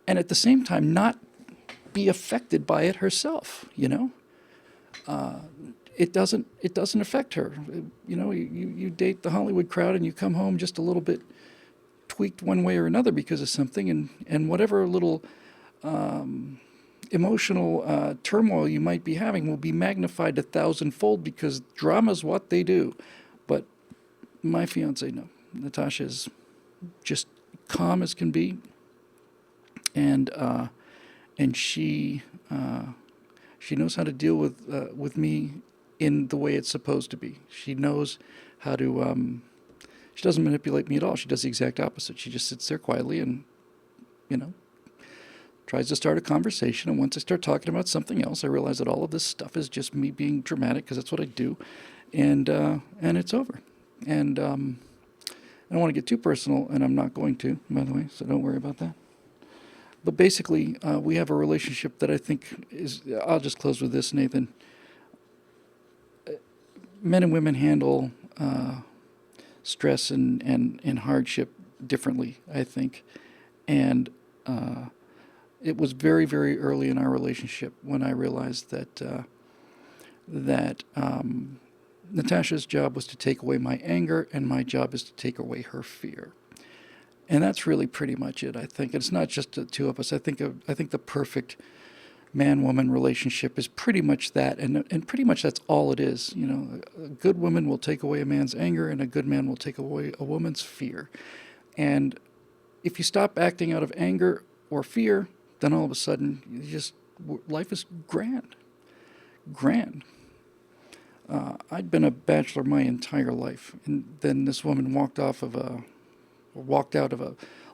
at the same time not be affected by it herself. It doesn't affect her. You date the Hollywood crowd and you come home just a little bit tweaked one way or another because of something, and whatever little emotional turmoil you might be having will be magnified 1,000-fold because drama's what they do. But my fiance, no. Natasha is just calm as can be, and she knows how to deal with me in the way it's supposed to be. She knows how to. She doesn't manipulate me at all. She does the exact opposite. She just sits there quietly and, tries to start a conversation. And once I start talking about something else, I realize that all of this stuff is just me being dramatic because that's what I do, and it's over. And I don't want to get too personal, and I'm not going to, by the way, so don't worry about that. But basically, we have a relationship that I think is, I'll just close with this, Nathan. Men and women handle stress and hardship differently, I think. And it was very, very early in our relationship when I realized that Natasha's job was to take away my anger, and my job is to take away her fear. And that's really pretty much it, I think. It's not just the two of us. I think the perfect man-woman relationship is pretty much that, and pretty much that's all it is. A good woman will take away a man's anger, and a good man will take away a woman's fear. And if you stop acting out of anger or fear, then all of a sudden, life is grand. I'd been a bachelor my entire life, and then this woman walked out of a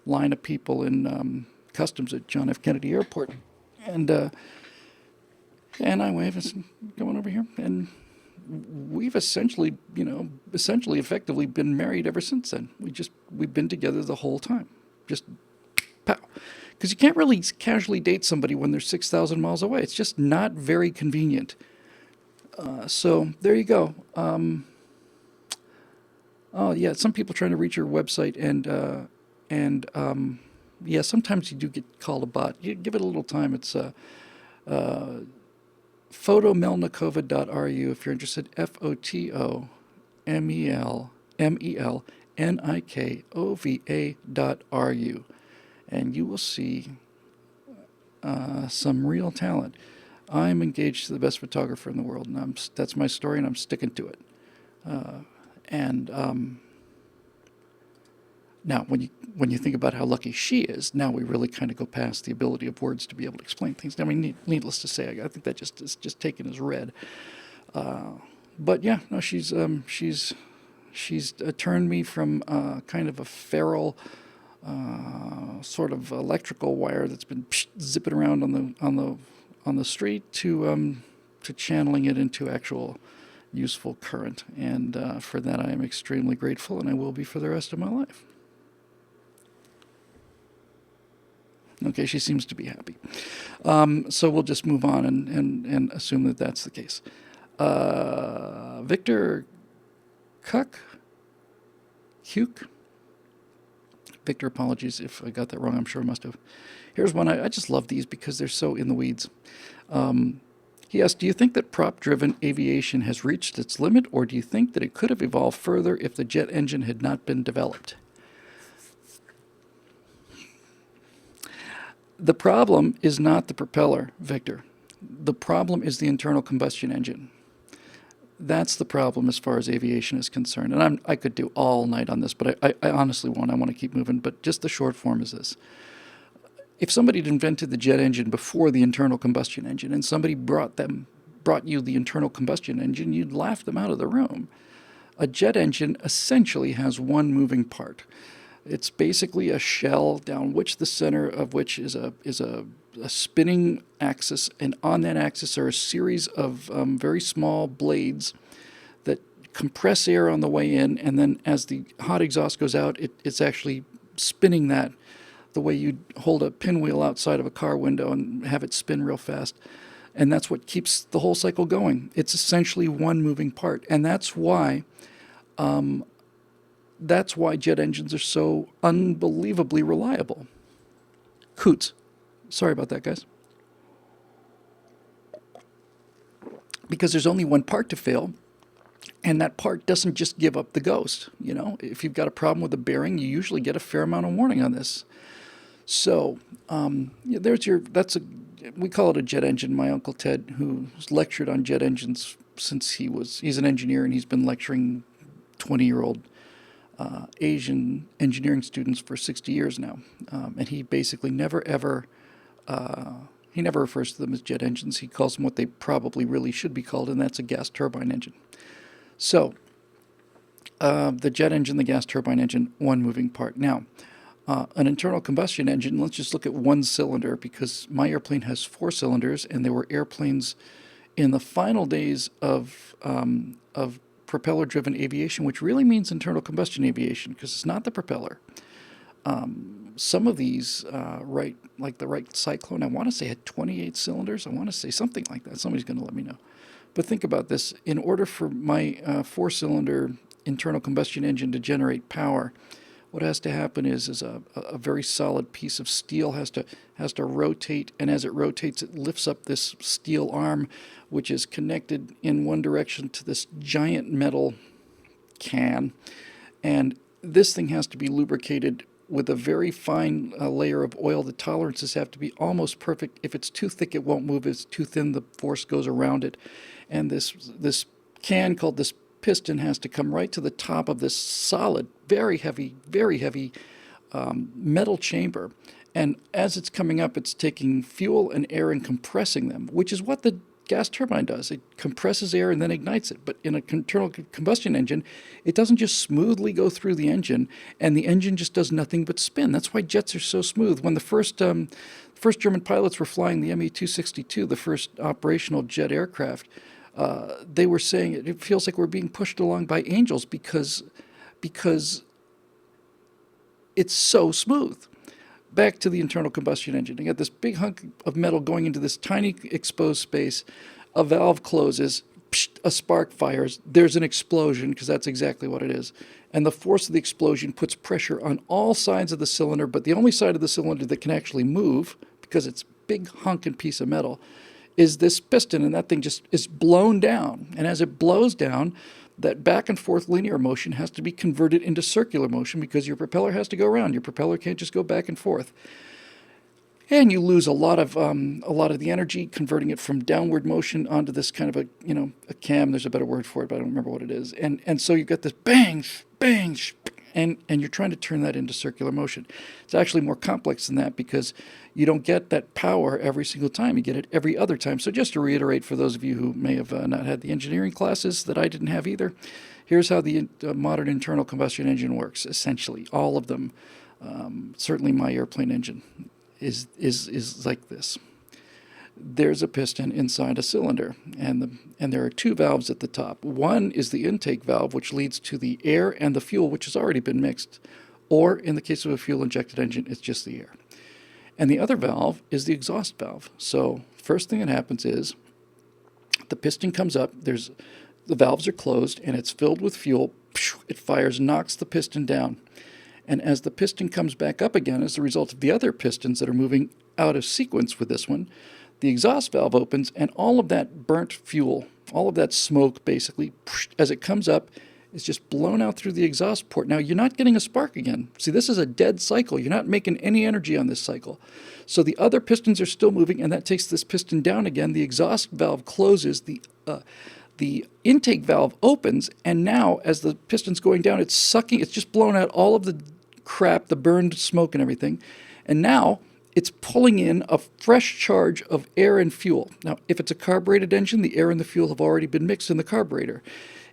line of people in customs at John F. Kennedy Airport, and I waved and said, "Going over here," and we've effectively been married ever since then. We've been together the whole time, just pow. Because you can't really casually date somebody when they're 6,000 miles away. It's just not very convenient. So there you go. Oh yeah, some people trying to reach your website, and yeah, sometimes you do get called a bot. You give it a little time. It's photomelnikova.ru if you're interested. photomelnikova.ru, and you will see some real talent. I'm engaged to the best photographer in the world, and that's my story, and I'm sticking to it. And Now, when you think about how lucky she is, now we really kind of go past the ability of words to be able to explain things. I mean, needless to say, I think that just is just taken as read. But yeah, no, she's turned me from kind of a feral sort of electrical wire that's been zipping around on the street to channeling it into actual useful current, and for that I am extremely grateful, and I will be for the rest of my life. Okay, she seems to be happy. So we'll just move on and assume that that's the case. Victor Cuck? Victor, apologies if I got that wrong. I'm sure I must have. Here's one. I just love these because they're so in the weeds. He asked, do you think that prop-driven aviation has reached its limit, or do you think that it could have evolved further if the jet engine had not been developed? The problem is not the propeller, Victor. The problem is the internal combustion engine. That's the problem as far as aviation is concerned. And I could do all night on this, but I honestly won't. I want to keep moving. But just the short form is this. If somebody had invented the jet engine before the internal combustion engine, and somebody brought you the internal combustion engine, you'd laugh them out of the room. A jet engine essentially has one moving part. It's basically a shell down which the center of which is a spinning axis, and on that axis are a series of very small blades that compress air on the way in, and then as the hot exhaust goes out, it's actually spinning that the way you'd hold a pinwheel outside of a car window and have it spin real fast. And that's what keeps the whole cycle going. It's essentially one moving part, and that's why jet engines are so unbelievably reliable. Coots. Sorry about that, guys. Because there's only one part to fail, and that part doesn't just give up the ghost. You know, if you've got a problem with a bearing, you usually get a fair amount of warning on this. So we call it a jet engine. My Uncle Ted, who's lectured on jet engines since he's an engineer, and he's been lecturing 20-year-old Asian engineering students for 60 years now. And he basically never refers to them as jet engines. He calls them what they probably really should be called, and that's a gas turbine engine. So the jet engine, the gas turbine engine, one moving part. Now, an internal combustion engine, let's just look at one cylinder, because my airplane has 4 cylinders, and there were airplanes in the final days of propeller-driven aviation, which really means internal combustion aviation, because it's not the propeller. Some of these, like the Wright Cyclone, I want to say had 28 cylinders. I want to say something like that. Somebody's going to let me know. But think about this. In order for my 4-cylinder internal combustion engine to generate power, what has to happen is a very solid piece of steel has to rotate, and as it rotates, it lifts up this steel arm, which is connected in one direction to this giant metal can, and this thing has to be lubricated with a very fine layer of oil. The tolerances have to be almost perfect. If it's too thick, it won't move. If it's too thin, the force goes around it, and this can called this piston has to come right to the top of this solid, very heavy metal chamber. And as it's coming up, it's taking fuel and air and compressing them, which is what the gas turbine does. It compresses air and then ignites it. But in an internal combustion engine, it doesn't just smoothly go through the engine, and the engine just does nothing but spin. That's why jets are so smooth. When the first German pilots were flying the Me-262, the first operational jet aircraft, they were saying it feels like we're being pushed along by angels because it's so smooth. Back to the internal combustion engine. You got this big hunk of metal going into this tiny exposed space. A valve closes, a spark fires, there's an explosion, because that's exactly what it is. And the force of the explosion puts pressure on all sides of the cylinder, but the only side of the cylinder that can actually move, because it's a big honking piece of metal, is this piston, and that thing just is blown down. And as it blows down, that back and forth linear motion has to be converted into circular motion, because your propeller has to go around. Your propeller can't just go back and forth. And you lose a lot of the energy converting it from downward motion onto this kind of a cam. There's a better word for it, but I don't remember what it is. And so you've got this bang, bang, and you're trying to turn that into circular motion. It's actually more complex than that, because you don't get that power every single time. You get it every other time. So just to reiterate, for those of you who may have not had the engineering classes that I didn't have either, here's how the modern internal combustion engine works. Essentially, all of them, certainly my airplane engine, is like this. There's a piston inside a cylinder, and there are two valves at the top. One is the intake valve, which leads to the air and the fuel, which has already been mixed, or in the case of a fuel-injected engine, it's just the air. And the other valve is the exhaust valve. So first thing that happens is the piston comes up, the valves are closed, and it's filled with fuel. It fires, knocks the piston down. And as the piston comes back up again as a result of the other pistons that are moving out of sequence with this one, the exhaust valve opens, and all of that burnt fuel, all of that smoke basically, as it comes up, is just blown out through the exhaust port. Now, you're not getting a spark again. See, this is a dead cycle. You're not making any energy on this cycle. So the other pistons are still moving, and that takes this piston down again. The exhaust valve closes, the intake valve opens, and now as the piston's going down, it's just blown out all of the crap, the burned smoke and everything. And now it's pulling in a fresh charge of air and fuel. Now, if it's a carbureted engine, the air and the fuel have already been mixed in the carburetor.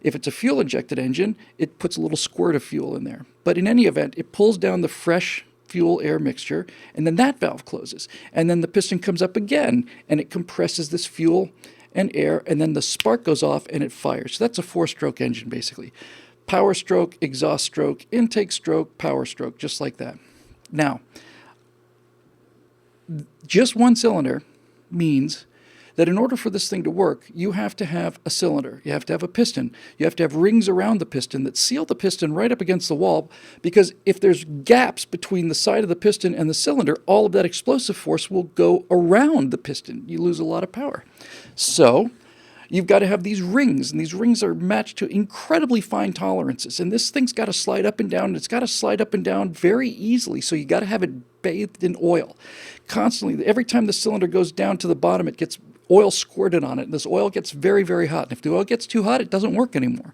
If it's a fuel-injected engine, it puts a little squirt of fuel in there. But in any event, it pulls down the fresh fuel-air mixture, and then that valve closes. And then the piston comes up again, and it compresses this fuel and air, and then the spark goes off and it fires. So that's a four-stroke engine, basically. Power stroke, exhaust stroke, intake stroke, power stroke, just like that. Now, just one cylinder means that in order for this thing to work, you have to have a cylinder. You have to have a piston. You have to have rings around the piston that seal the piston right up against the wall, because if there's gaps between the side of the piston and the cylinder, all of that explosive force will go around the piston. You lose a lot of power. So you've got to have these rings, and these rings are matched to incredibly fine tolerances. And this thing's got to slide up and down, and it's got to slide up and down very easily, so you got to have it bathed in oil. Constantly, every time the cylinder goes down to the bottom, it gets oil squirted on it, and this oil gets very, very hot. And if the oil gets too hot, it doesn't work anymore.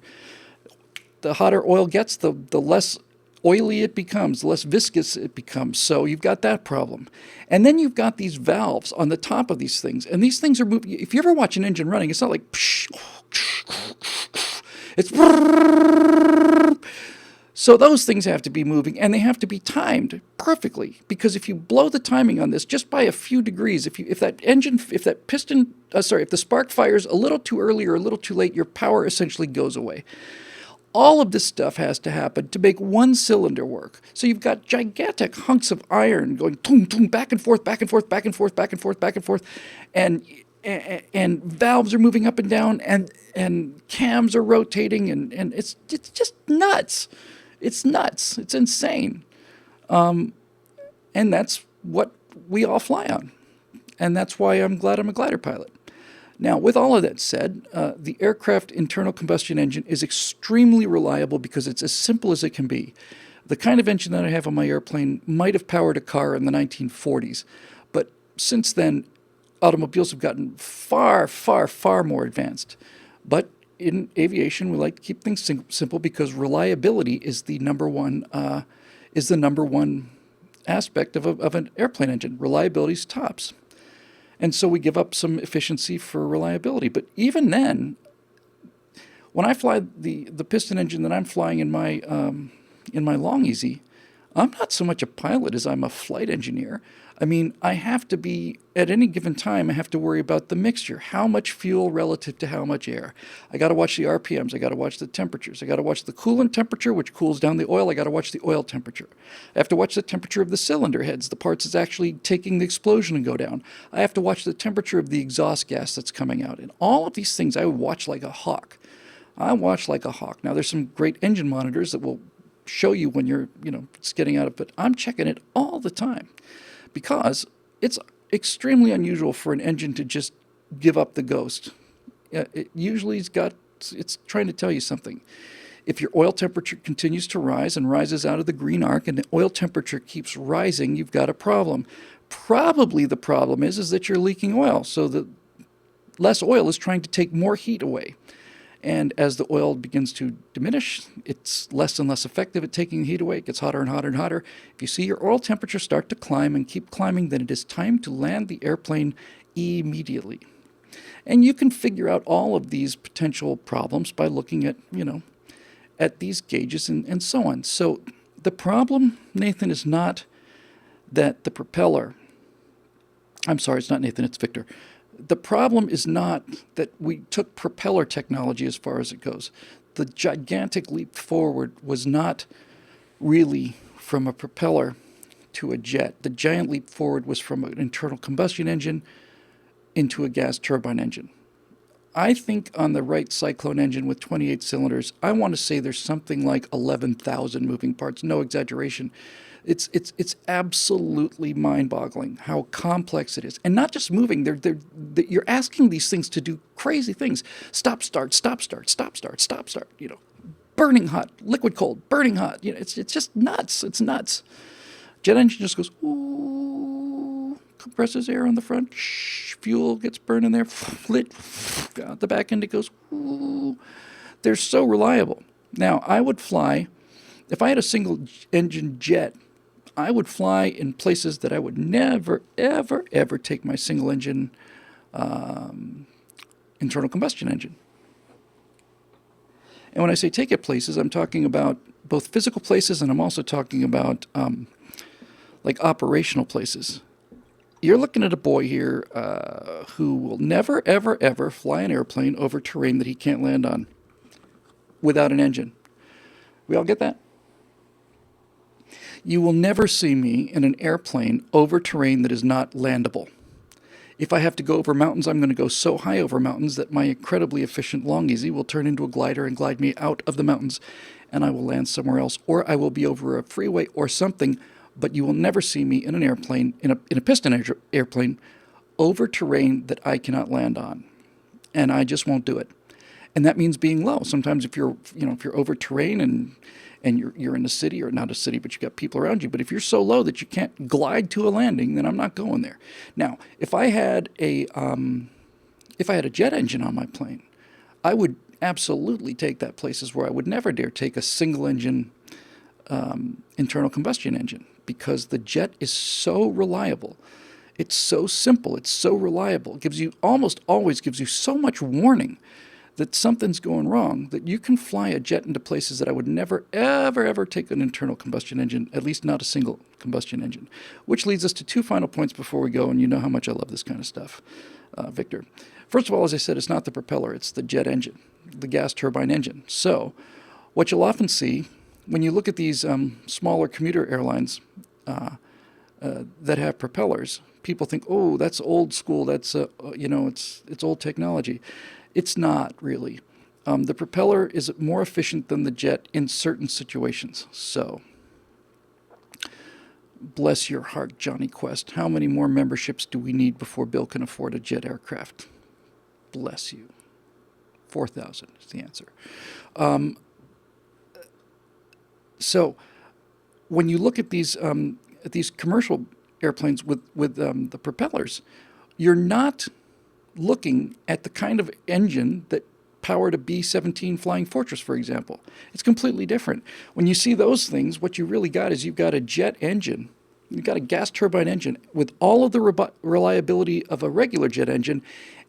The hotter oil gets, the less oily it becomes, the less viscous it becomes. So you've got that problem. And then you've got these valves on the top of these things, and these things are moving. If you ever watch an engine running, it's not like it's so those things have to be moving, and they have to be timed perfectly, because if you blow the timing on this just by a few degrees, if the spark fires a little too early or a little too late, your power essentially goes away. All of this stuff has to happen to make one cylinder work. So you've got gigantic hunks of iron going boom, boom, back and forth, back and forth, back and forth, back and forth, back and forth, and valves are moving up and down, and cams are rotating, and it's just nuts. It's nuts. It's insane. And that's what we all fly on. And that's why I'm glad I'm a glider pilot. Now, with all of that said, the aircraft internal combustion engine is extremely reliable because it's as simple as it can be. The kind of engine that I have on my airplane might have powered a car in the 1940s, but since then, automobiles have gotten far, far, far more advanced. But in aviation, we like to keep things simple because reliability is the number one aspect of an airplane engine. Reliability is tops. And so we give up some efficiency for reliability. But even then, when I fly the piston engine that I'm flying in my Long Easy, I'm not so much a pilot as I'm a flight engineer. I mean, I have to be, at any given time, I have to worry about the mixture. How much fuel relative to how much air? I got to watch the RPMs. I got to watch the temperatures. I got to watch the coolant temperature, which cools down the oil. I got to watch the oil temperature. I have to watch the temperature of the cylinder heads, the parts that's actually taking the explosion and go down. I have to watch the temperature of the exhaust gas that's coming out. And all of these things I would watch like a hawk. I watch like a hawk. Now, there's some great engine monitors that will show you when you're, it's getting out of, but I'm checking it all the time because it's extremely unusual for an engine to just give up the ghost. It usually it's trying to tell you something. If your oil temperature continues to rise and rises out of the green arc and the oil temperature keeps rising, you've got a problem. Probably the problem is that you're leaking oil. So the less oil is trying to take more heat away. And as the oil begins to diminish, it's less and less effective at taking the heat away. It gets hotter and hotter and hotter. If you see your oil temperature start to climb and keep climbing, then it is time to land the airplane immediately. And you can figure out all of these potential problems by looking at, at these gauges and so on. So the problem, Nathan, is not that the propeller, I'm sorry, it's not Nathan, it's Victor. The problem is not that we took propeller technology as far as it goes. The gigantic leap forward was not really from a propeller to a jet. The giant leap forward was from an internal combustion engine into a gas turbine engine. I think on the right Cyclone engine with 28 cylinders, I want to say there's something like 11,000 moving parts. No exaggeration. It's absolutely mind-boggling how complex it is, and not just moving. You're asking these things to do crazy things: stop, start, stop, start, stop, start, stop, start. Burning hot, liquid cold, burning hot. It's just nuts. It's nuts. Jet engine just goes ooh, compresses air on the front, fuel gets burned in there, lit, out the back end it goes ooh. They're so reliable. Now I would fly if I had a single engine jet. I would fly in places that I would never, ever, ever take my single engine internal combustion engine. And when I say take it places, I'm talking about both physical places and I'm also talking about like operational places. You're looking at a boy here who will never, ever, ever fly an airplane over terrain that he can't land on without an engine. We all get that? You will never see me in an airplane over terrain that is not landable. If I have to go over mountains, I'm going to go so high over mountains that my incredibly efficient Long Easy will turn into a glider and glide me out of the mountains, and I will land somewhere else, or I will be over a freeway or something, but you will never see me in an airplane, in a piston airplane, over terrain that I cannot land on. And I just won't do it. And that means being low. Sometimes if you're over terrain and you're in a city, or not a city, but you got people around you. But if you're so low that you can't glide to a landing, then I'm not going there. Now, if I had a jet engine on my plane, I would absolutely take that places where I would never dare take a single engine internal combustion engine, because the jet is so reliable. It's so simple. It's so reliable. It almost always gives you so much warning that something's going wrong, that you can fly a jet into places that I would never, ever, ever take an internal combustion engine, at least not a single combustion engine. Which leads us to two final points before we go, and you know how much I love this kind of stuff, Victor. First of all, as I said, it's not the propeller, it's the jet engine, the gas turbine engine. So what you'll often see when you look at these smaller commuter airlines that have propellers, people think, oh, that's old school, that's, it's old technology. It's not really. The propeller is more efficient than the jet in certain situations. So, bless your heart, Johnny Quest. How many more memberships do we need before Bill can afford a jet aircraft? Bless you. 4,000 is the answer. So, when you look at these commercial airplanes with the propellers, you're not looking at the kind of engine that powered a B-17 Flying Fortress, for example. It's completely different. When you see those things, what you really got is you've got a jet engine, you've got a gas turbine engine with all of the reliability of a regular jet engine,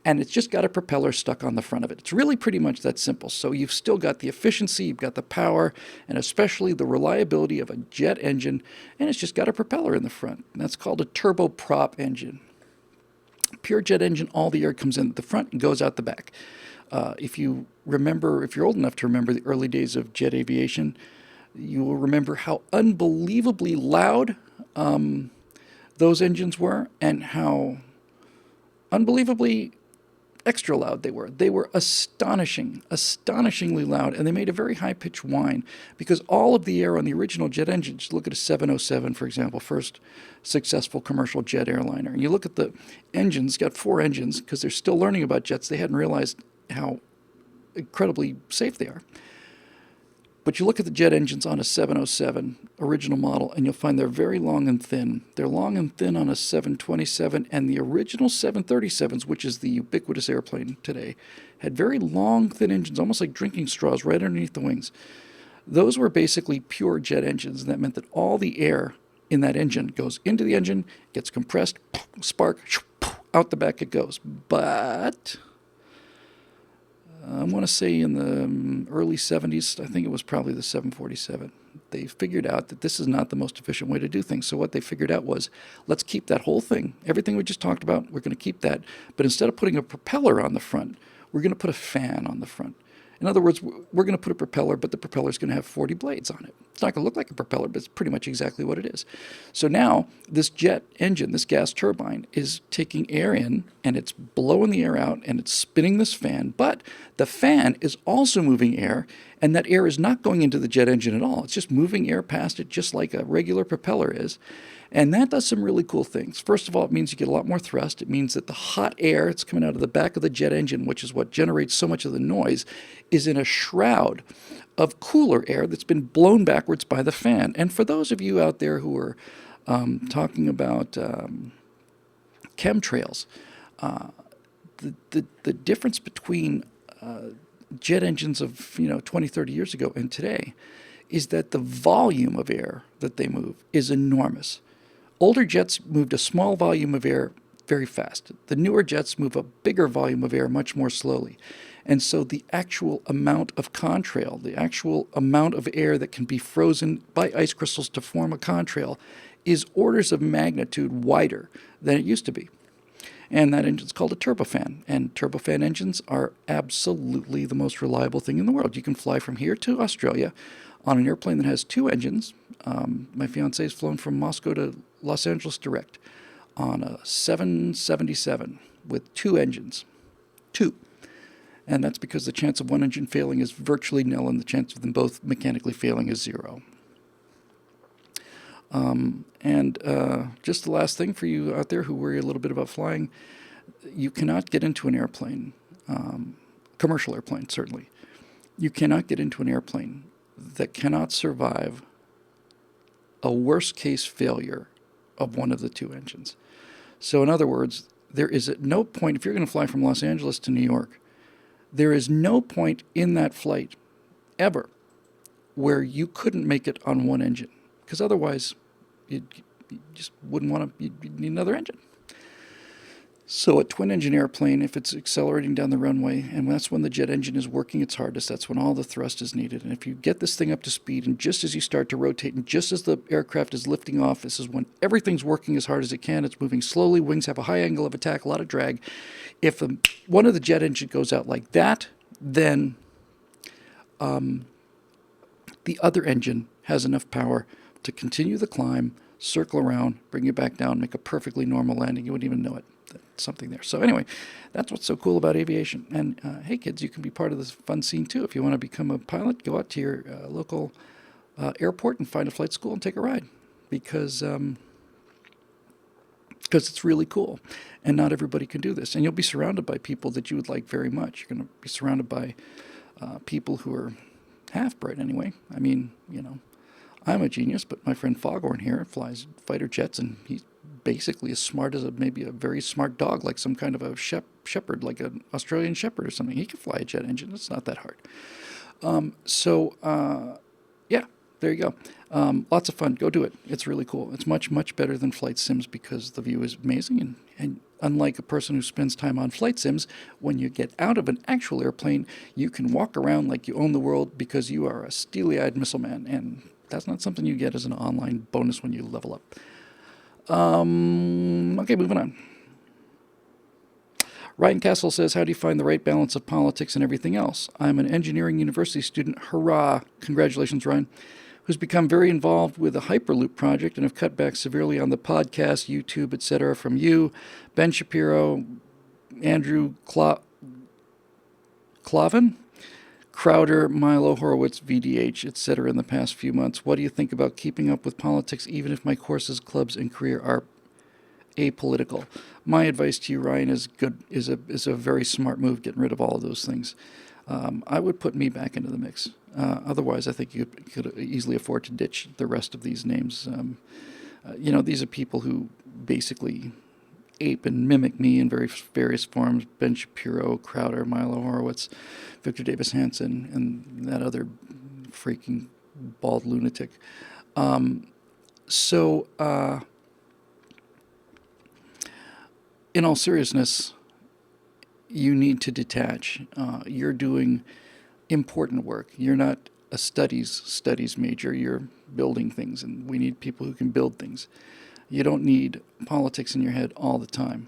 and it's just got a propeller stuck on the front of it. It's really pretty much that simple. So you've still got the efficiency, you've got the power, and especially the reliability of a jet engine, and it's just got a propeller in the front. And that's called a turboprop engine. Pure jet engine, all the air comes in at the front and goes out the back. If you remember, if you're old enough to remember the early days of jet aviation, you will remember how unbelievably loud those engines were and how unbelievably extra loud they were. They were astonishingly loud, and they made a very high-pitched whine because all of the air on the original jet engines, look at a 707, for example, first successful commercial jet airliner, and you look at the engines, got 4 engines, because they're still learning about jets. They hadn't realized how incredibly safe they are. But you look at the jet engines on a 707 original model, and you'll find they're very long and thin. They're long and thin on a 727, and the original 737s, which is the ubiquitous airplane today, had very long, thin engines, almost like drinking straws right underneath the wings. Those were basically pure jet engines, and that meant that all the air in that engine goes into the engine, gets compressed, spark, out the back it goes. But I want to say in the early 70s, I think it was probably the 747, they figured out that this is not the most efficient way to do things. So what they figured out was, let's keep that whole thing. Everything we just talked about, we're going to keep that. But instead of putting a propeller on the front, we're going to put a fan on the front. In other words, we're going to put a propeller, but the propeller is going to have 40 blades on it. It's not going to look like a propeller, but it's pretty much exactly what it is. So now this jet engine, this gas turbine, is taking air in, and it's blowing the air out, and it's spinning this fan. But the fan is also moving air, and that air is not going into the jet engine at all. It's just moving air past it, just like a regular propeller is. And that does some really cool things. First of all, it means you get a lot more thrust. It means that the hot air that's coming out of the back of the jet engine, which is what generates so much of the noise, is in a shroud of cooler air that's been blown backwards by the fan. And for those of you out there who are talking about chemtrails, the difference between jet engines of 20, 30 years ago and today is that the volume of air that they move is enormous. Older jets moved a small volume of air very fast. The newer jets move a bigger volume of air much more slowly. And so the actual amount of contrail, the actual amount of air that can be frozen by ice crystals to form a contrail is orders of magnitude wider than it used to be. And that engine's called a turbofan. And turbofan engines are absolutely the most reliable thing in the world. You can fly from here to Australia on an airplane that has 2 engines. My fiance has flown from Moscow to Los Angeles direct on a 777 with 2 engines. 2. And that's because the chance of one engine failing is virtually nil, and the chance of them both mechanically failing is 0. Just the last thing for you out there who worry a little bit about flying, you cannot get into an airplane, commercial airplane certainly, you cannot get into an airplane that cannot survive a worst case failure of one of the 2 engines. So in other words, there is at no point, if you're going to fly from Los Angeles to New York, there is no point in that flight ever where you couldn't make it on one engine, because otherwise you just wouldn't want to, you'd need another engine. So a twin-engine airplane, if it's accelerating down the runway, and that's when the jet engine is working its hardest, that's when all the thrust is needed. And if you get this thing up to speed, and just as you start to rotate, and just as the aircraft is lifting off, this is when everything's working as hard as it can. It's moving slowly, wings have a high angle of attack, a lot of drag. If one of the jet engine goes out like that, then the other engine has enough power to continue the climb, circle around, bring you back down, make a perfectly normal landing. You wouldn't even know it. Something there. So anyway, that's what's so cool about aviation. And hey, kids, you can be part of this fun scene too. If you want to become a pilot, go out to your local airport and find a flight school and take a ride, because it's really cool. And not everybody can do this. And you'll be surrounded by people that you would like very much. You're going to be surrounded by people who are half bright anyway. I mean, I'm a genius, but my friend Foghorn here flies fighter jets, and he's basically as smart as maybe a very smart dog, like some kind of a shepherd, like an Australian shepherd or something. He can fly a jet engine. It's not that hard. Yeah, there you go. Lots of fun. Go do it. It's really cool. It's much, much better than flight sims because the view is amazing. And unlike a person who spends time on flight sims, when you get out of an actual airplane, you can walk around like you own the world because you are a steely-eyed missile man. And that's not something you get as an online bonus when you level up. Okay, moving on. Ryan Castle says, how do you find the right balance of politics and everything else? I'm an engineering university student. Hurrah. Congratulations, Ryan. Who's become very involved with the Hyperloop project and have cut back severely on the podcast, YouTube, etc. from you, Ben Shapiro, Andrew Clavin, Crowder, Milo Horowitz, VDH, etc. in the past few months. What do you think about keeping up with politics even if my courses, clubs, and career are apolitical? My advice to you, Ryan, is a very smart move, getting rid of all of those things. I would put me back into the mix. Otherwise, I think you could easily afford to ditch the rest of these names. These are people who basically ape and mimic me in various forms. Ben Shapiro, Crowder, Milo Horowitz, Victor Davis Hanson, and that other freaking bald lunatic. In all seriousness, you need to detach. You're doing important work. You're not a studies major. You're building things, and we need people who can build things. You don't need politics in your head all the time.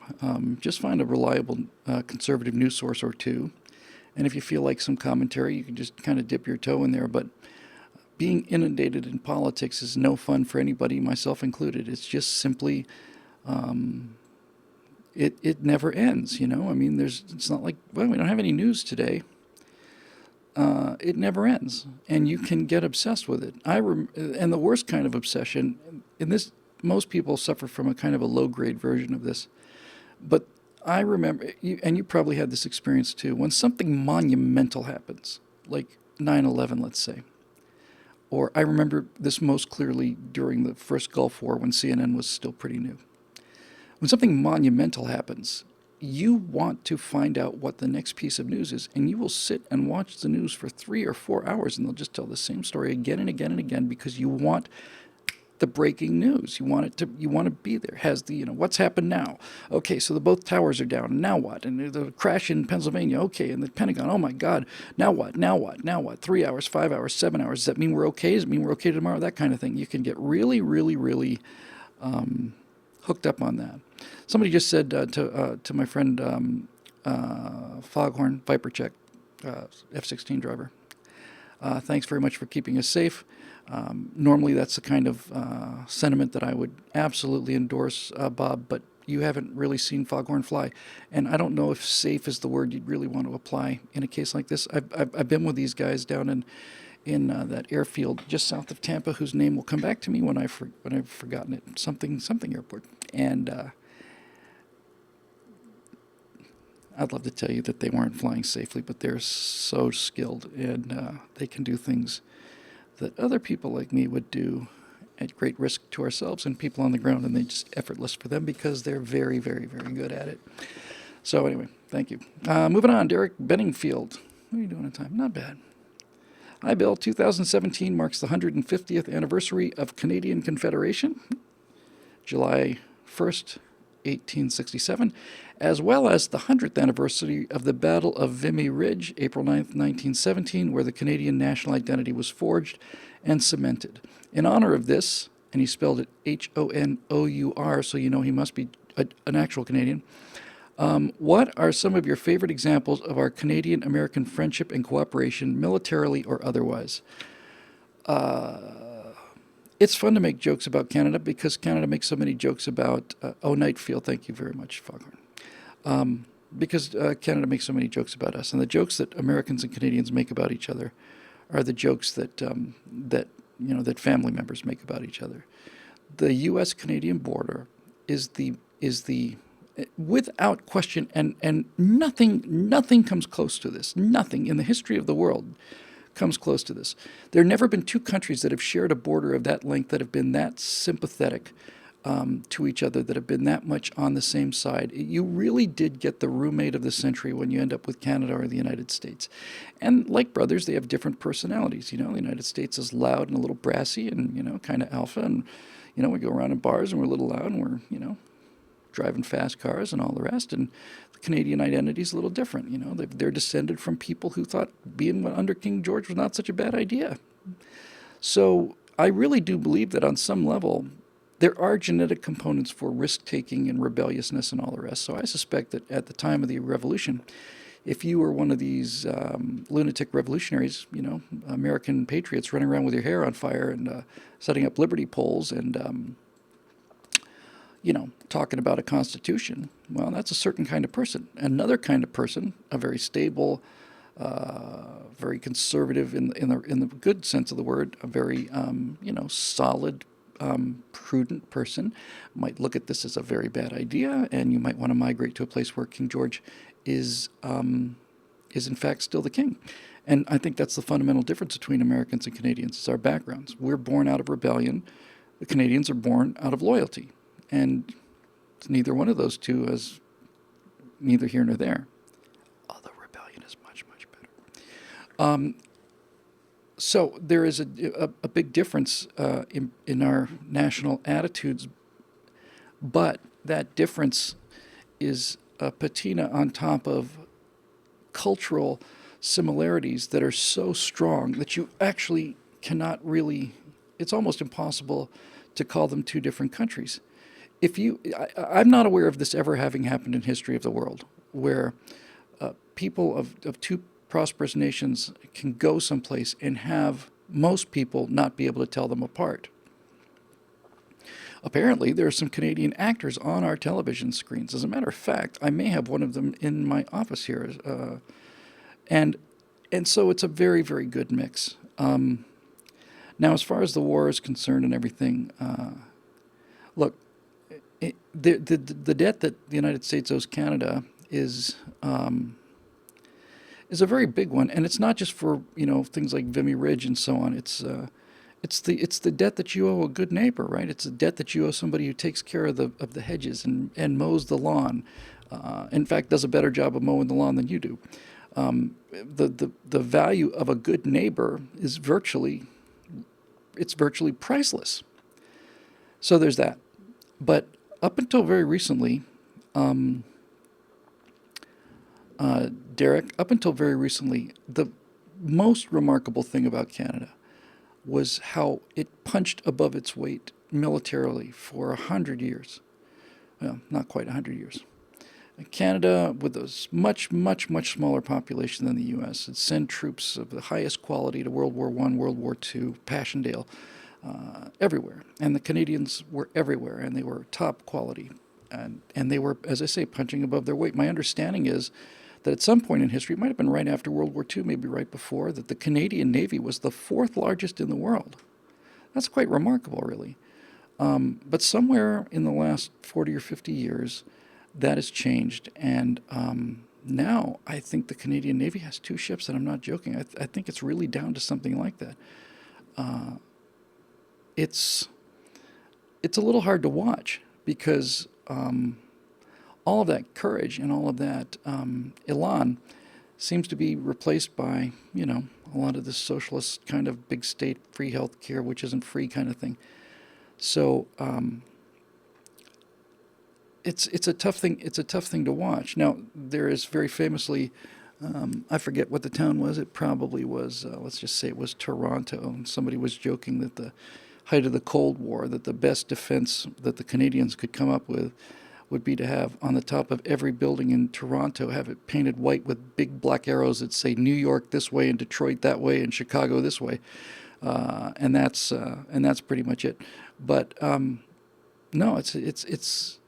Just find a reliable conservative news source or two, and if you feel like some commentary, you can just kind of dip your toe in there. But being inundated in politics is no fun for anybody, myself included. It's just simply it never ends, I mean, it's not like, well, we don't have any news today. It never ends, and you can get obsessed with it. And the worst kind of obsession, in this, most people suffer from a kind of a low-grade version of this, but I remember, and you probably had this experience too, when something monumental happens, like 9/11, let's say, or I remember this most clearly during the first Gulf War when CNN was still pretty new. When something monumental happens, you want to find out what the next piece of news is, and you will sit and watch the news for 3 or 4 hours, and they'll just tell the same story again and again and again because you want the breaking news. You want to be there. Has the, what's happened now? Okay, so both towers are down. Now what? And the crash in Pennsylvania. Okay, and the Pentagon. Oh my God. Now what? Now what? Now what? 3 hours, 5 hours, 7 hours. Does that mean we're okay? Does it mean we're okay tomorrow? That kind of thing. You can get really, really, really hooked up on that. Somebody just said to my friend Foghorn, Vipercheck, F-16 driver, thanks very much for keeping us safe. Normally that's the kind of sentiment that I would absolutely endorse, Bob, but you haven't really seen Foghorn fly. And I don't know if safe is the word you'd really want to apply in a case like this. I've been with these guys down in that airfield just south of Tampa, whose name will come back to me when I've forgotten it. Something airport. And I'd love to tell you that they weren't flying safely, but they're so skilled, and they can do things that other people like me would do at great risk to ourselves and people on the ground, and they just effortless for them because they're very, very, very good at it. So anyway, thank you. Moving on, Derek Benningfield. What are you doing in time? Not bad. Hi, Bill. 2017 marks the 150th anniversary of Canadian Confederation, July 1st, 1867, as well as the 100th anniversary of the Battle of Vimy Ridge, April 9th, 1917, where the Canadian national identity was forged and cemented. In honor of this, and he spelled it Honour, so you know he must be an actual Canadian, what are some of your favorite examples of our Canadian-American friendship and cooperation, militarily or otherwise? It's fun to make jokes about Canada because Canada makes so many jokes about... Nightfield, thank you very much, Foghorn. Because Canada makes so many jokes about us. And the jokes that Americans and Canadians make about each other are the jokes that family members make about each other. The U.S.-Canadian border is the without question, and nothing comes close to this. Nothing in the history of the world comes close to this. There have never been two countries that have shared a border of that length that have been that sympathetic to each other that have been that much on the same side. You really did get the roommate of the century when you end up with Canada or the United States. And like brothers, they have different personalities. The United States is loud and a little brassy and, kind of alpha. And, we go around in bars and we're a little loud and we're, driving fast cars and all the rest. And the Canadian identity is a little different. They're descended from people who thought being under King George was not such a bad idea. So I really do believe that on some level, there are genetic components for risk-taking and rebelliousness and all the rest. So I suspect that at the time of the revolution, if you were one of these lunatic revolutionaries, American patriots running around with your hair on fire and setting up liberty poles and, talking about a constitution, well, that's a certain kind of person. Another kind of person, a very stable, very conservative in the good sense of the word, a very, solid, prudent person might look at this as a very bad idea, and you might want to migrate to a place where King George is in fact still the king. And I think that's the fundamental difference between Americans and Canadians is our backgrounds. We're born out of rebellion. The Canadians are born out of loyalty. And neither one of those two is neither here nor there. Although rebellion is much, much better. So there is a big difference in our national attitudes, but that difference is a patina on top of cultural similarities that are so strong that you actually cannot really, it's almost impossible to call them two different countries. I'm not aware of this ever having happened in history of the world, where people of two prosperous nations can go someplace and have most people not be able to tell them apart. Apparently, there are some Canadian actors on our television screens. As a matter of fact, I may have one of them in my office here, and so it's a very, very good mix. Now, as far as the war is concerned and everything, look, the debt that the United States owes Canada is a very big one, and it's not just for things like Vimy Ridge and so on. It's the debt that you owe a good neighbor, right? It's a debt that you owe somebody who takes care of the hedges and mows the lawn. In fact, does a better job of mowing the lawn than you do. The value of a good neighbor is virtually priceless. So there's that. But up until very recently, Derek, up until very recently, the most remarkable thing about Canada was how it punched above its weight militarily for 100 years. Well, not quite 100 years. Canada, with a much, much, much smaller population than the U.S., had sent troops of the highest quality to World War I, World War II, Passchendaele, everywhere. And the Canadians were everywhere, and they were top quality. And they were, as I say, punching above their weight. My understanding is that at some point in history, it might have been right after World War II, maybe right before, that the Canadian Navy was the fourth largest in the world. That's quite remarkable, really. But somewhere in the last 40 or 50 years, that has changed. And now I think the Canadian Navy has two ships, and I'm not joking. I think it's really down to something like that. It's a little hard to watch because all of that courage and all of that elan seems to be replaced by, a lot of this socialist kind of big state free health care, which isn't free kind of thing. So it's a tough thing. It's a tough thing to watch. Now, there is very famously, I forget what the town was. It probably was, let's just say it was Toronto. And somebody was joking that the height of the Cold War, that the best defense that the Canadians could come up with would be to have on the top of every building in Toronto, have it painted white with big black arrows that say New York this way and Detroit that way and Chicago this way. And that's pretty much it. But no, it's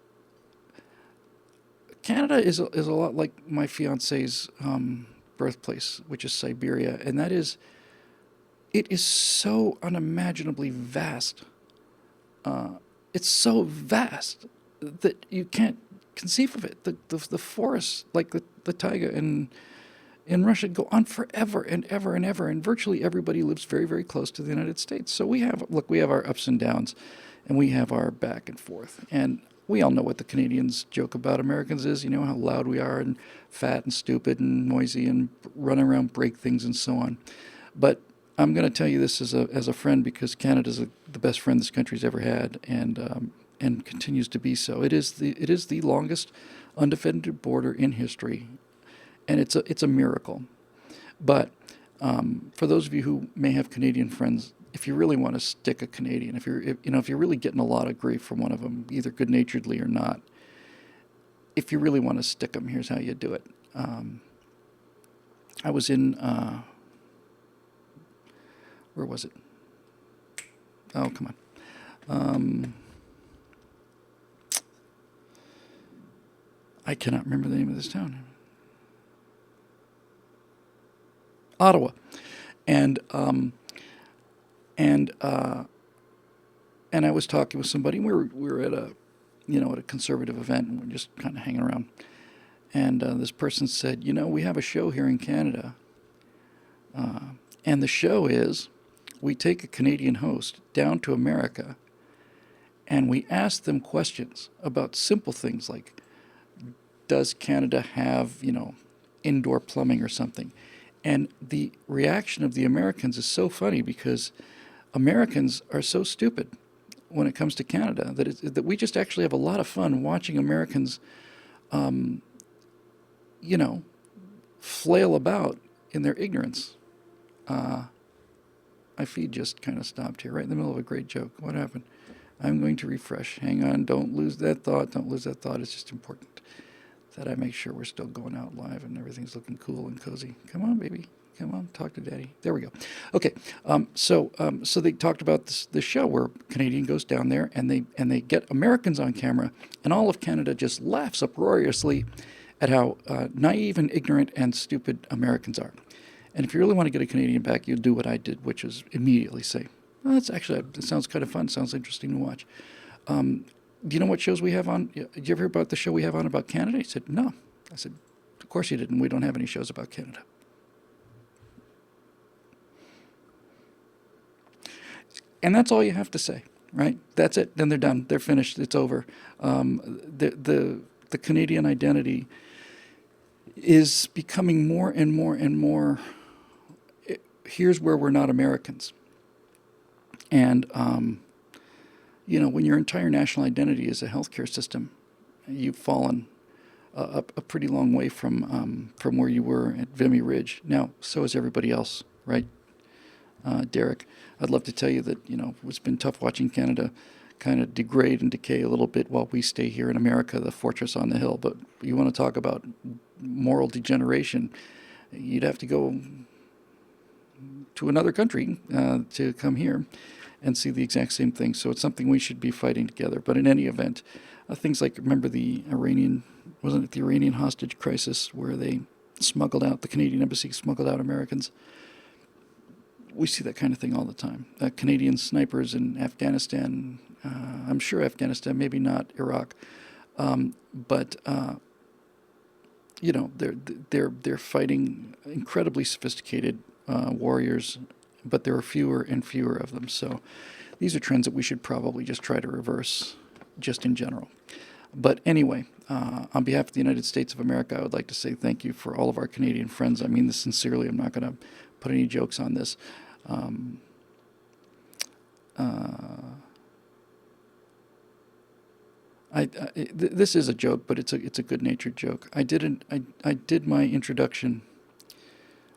Canada is a lot like my fiance's birthplace, which is Siberia, and that is, it is so unimaginably vast. It's so vast that you can't conceive of it. The forests, like the taiga in in Russia go on forever and ever and ever, and virtually everybody lives very, very close to the United States. So we have our ups and downs, and we have our back and forth. And we all know what the Canadians joke about Americans is, you know, how loud we are and fat and stupid and noisy and run around, break things and so on. But I'm going to tell you this as a friend, because Canada's the best friend this country's ever had, and continues to be so. It is the longest undefended border in history, and it's a miracle. But for those of you who may have Canadian friends, if you really want to stick a Canadian, if you're really getting a lot of grief from one of them, either good-naturedly or not, if you really want to stick them, here's how you do it. I was in where was it? Oh, come on. I cannot remember the name of this town. Ottawa, and I was talking with somebody. We were at a conservative event, and we're just kind of hanging around. And this person said, we have a show here in Canada, and the show is we take a Canadian host down to America, and we ask them questions about simple things like, does Canada have indoor plumbing or something? And the reaction of the Americans is so funny, because Americans are so stupid when it comes to Canada that we just actually have a lot of fun watching Americans, flail about in their ignorance. My feed just kind of stopped here, right in the middle of a great joke. What happened? I'm going to refresh. Hang on. Don't lose that thought. Don't lose that thought. It's just important that I make sure we're still going out live and everything's looking cool and cozy. Come on, baby. Come on, talk to Daddy. There we go. Okay, so they talked about this show where a Canadian goes down there and they get Americans on camera, and all of Canada just laughs uproariously at how naive and ignorant and stupid Americans are. And if you really want to get a Canadian back, you do what I did, which is immediately say, well, it sounds kind of fun, sounds interesting to watch. Do you know what shows we have on? Did you ever hear about the show we have on about Canada? He said, no. I said, of course you didn't. We don't have any shows about Canada. And that's all you have to say, right? That's it. Then they're done. They're finished. It's over. The Canadian identity is becoming more and more and more. Here's where we're not Americans. And when your entire national identity is a healthcare system, you've fallen a pretty long way from where you were at Vimy Ridge. Now, so is everybody else, right? Derek, I'd love to tell you that, it's been tough watching Canada kind of degrade and decay a little bit while we stay here in America, the fortress on the hill. But you want to talk about moral degeneration, you'd have to go to another country to come here and see the exact same thing. So it's something we should be fighting together. But in any event, things like, remember wasn't it the Iranian hostage crisis where the Canadian embassy smuggled out Americans? We see that kind of thing all the time. Canadian snipers in Afghanistan, I'm sure Afghanistan, maybe not Iraq, but they're fighting incredibly sophisticated warriors, but there are fewer and fewer of them. So these are trends that we should probably just try to reverse, just in general. But anyway, on behalf of the United States of America, I would like to say thank you for all of our Canadian friends. I mean this sincerely. I'm not going to put any jokes on this. This is a joke, but it's a good-natured joke. I did my introduction,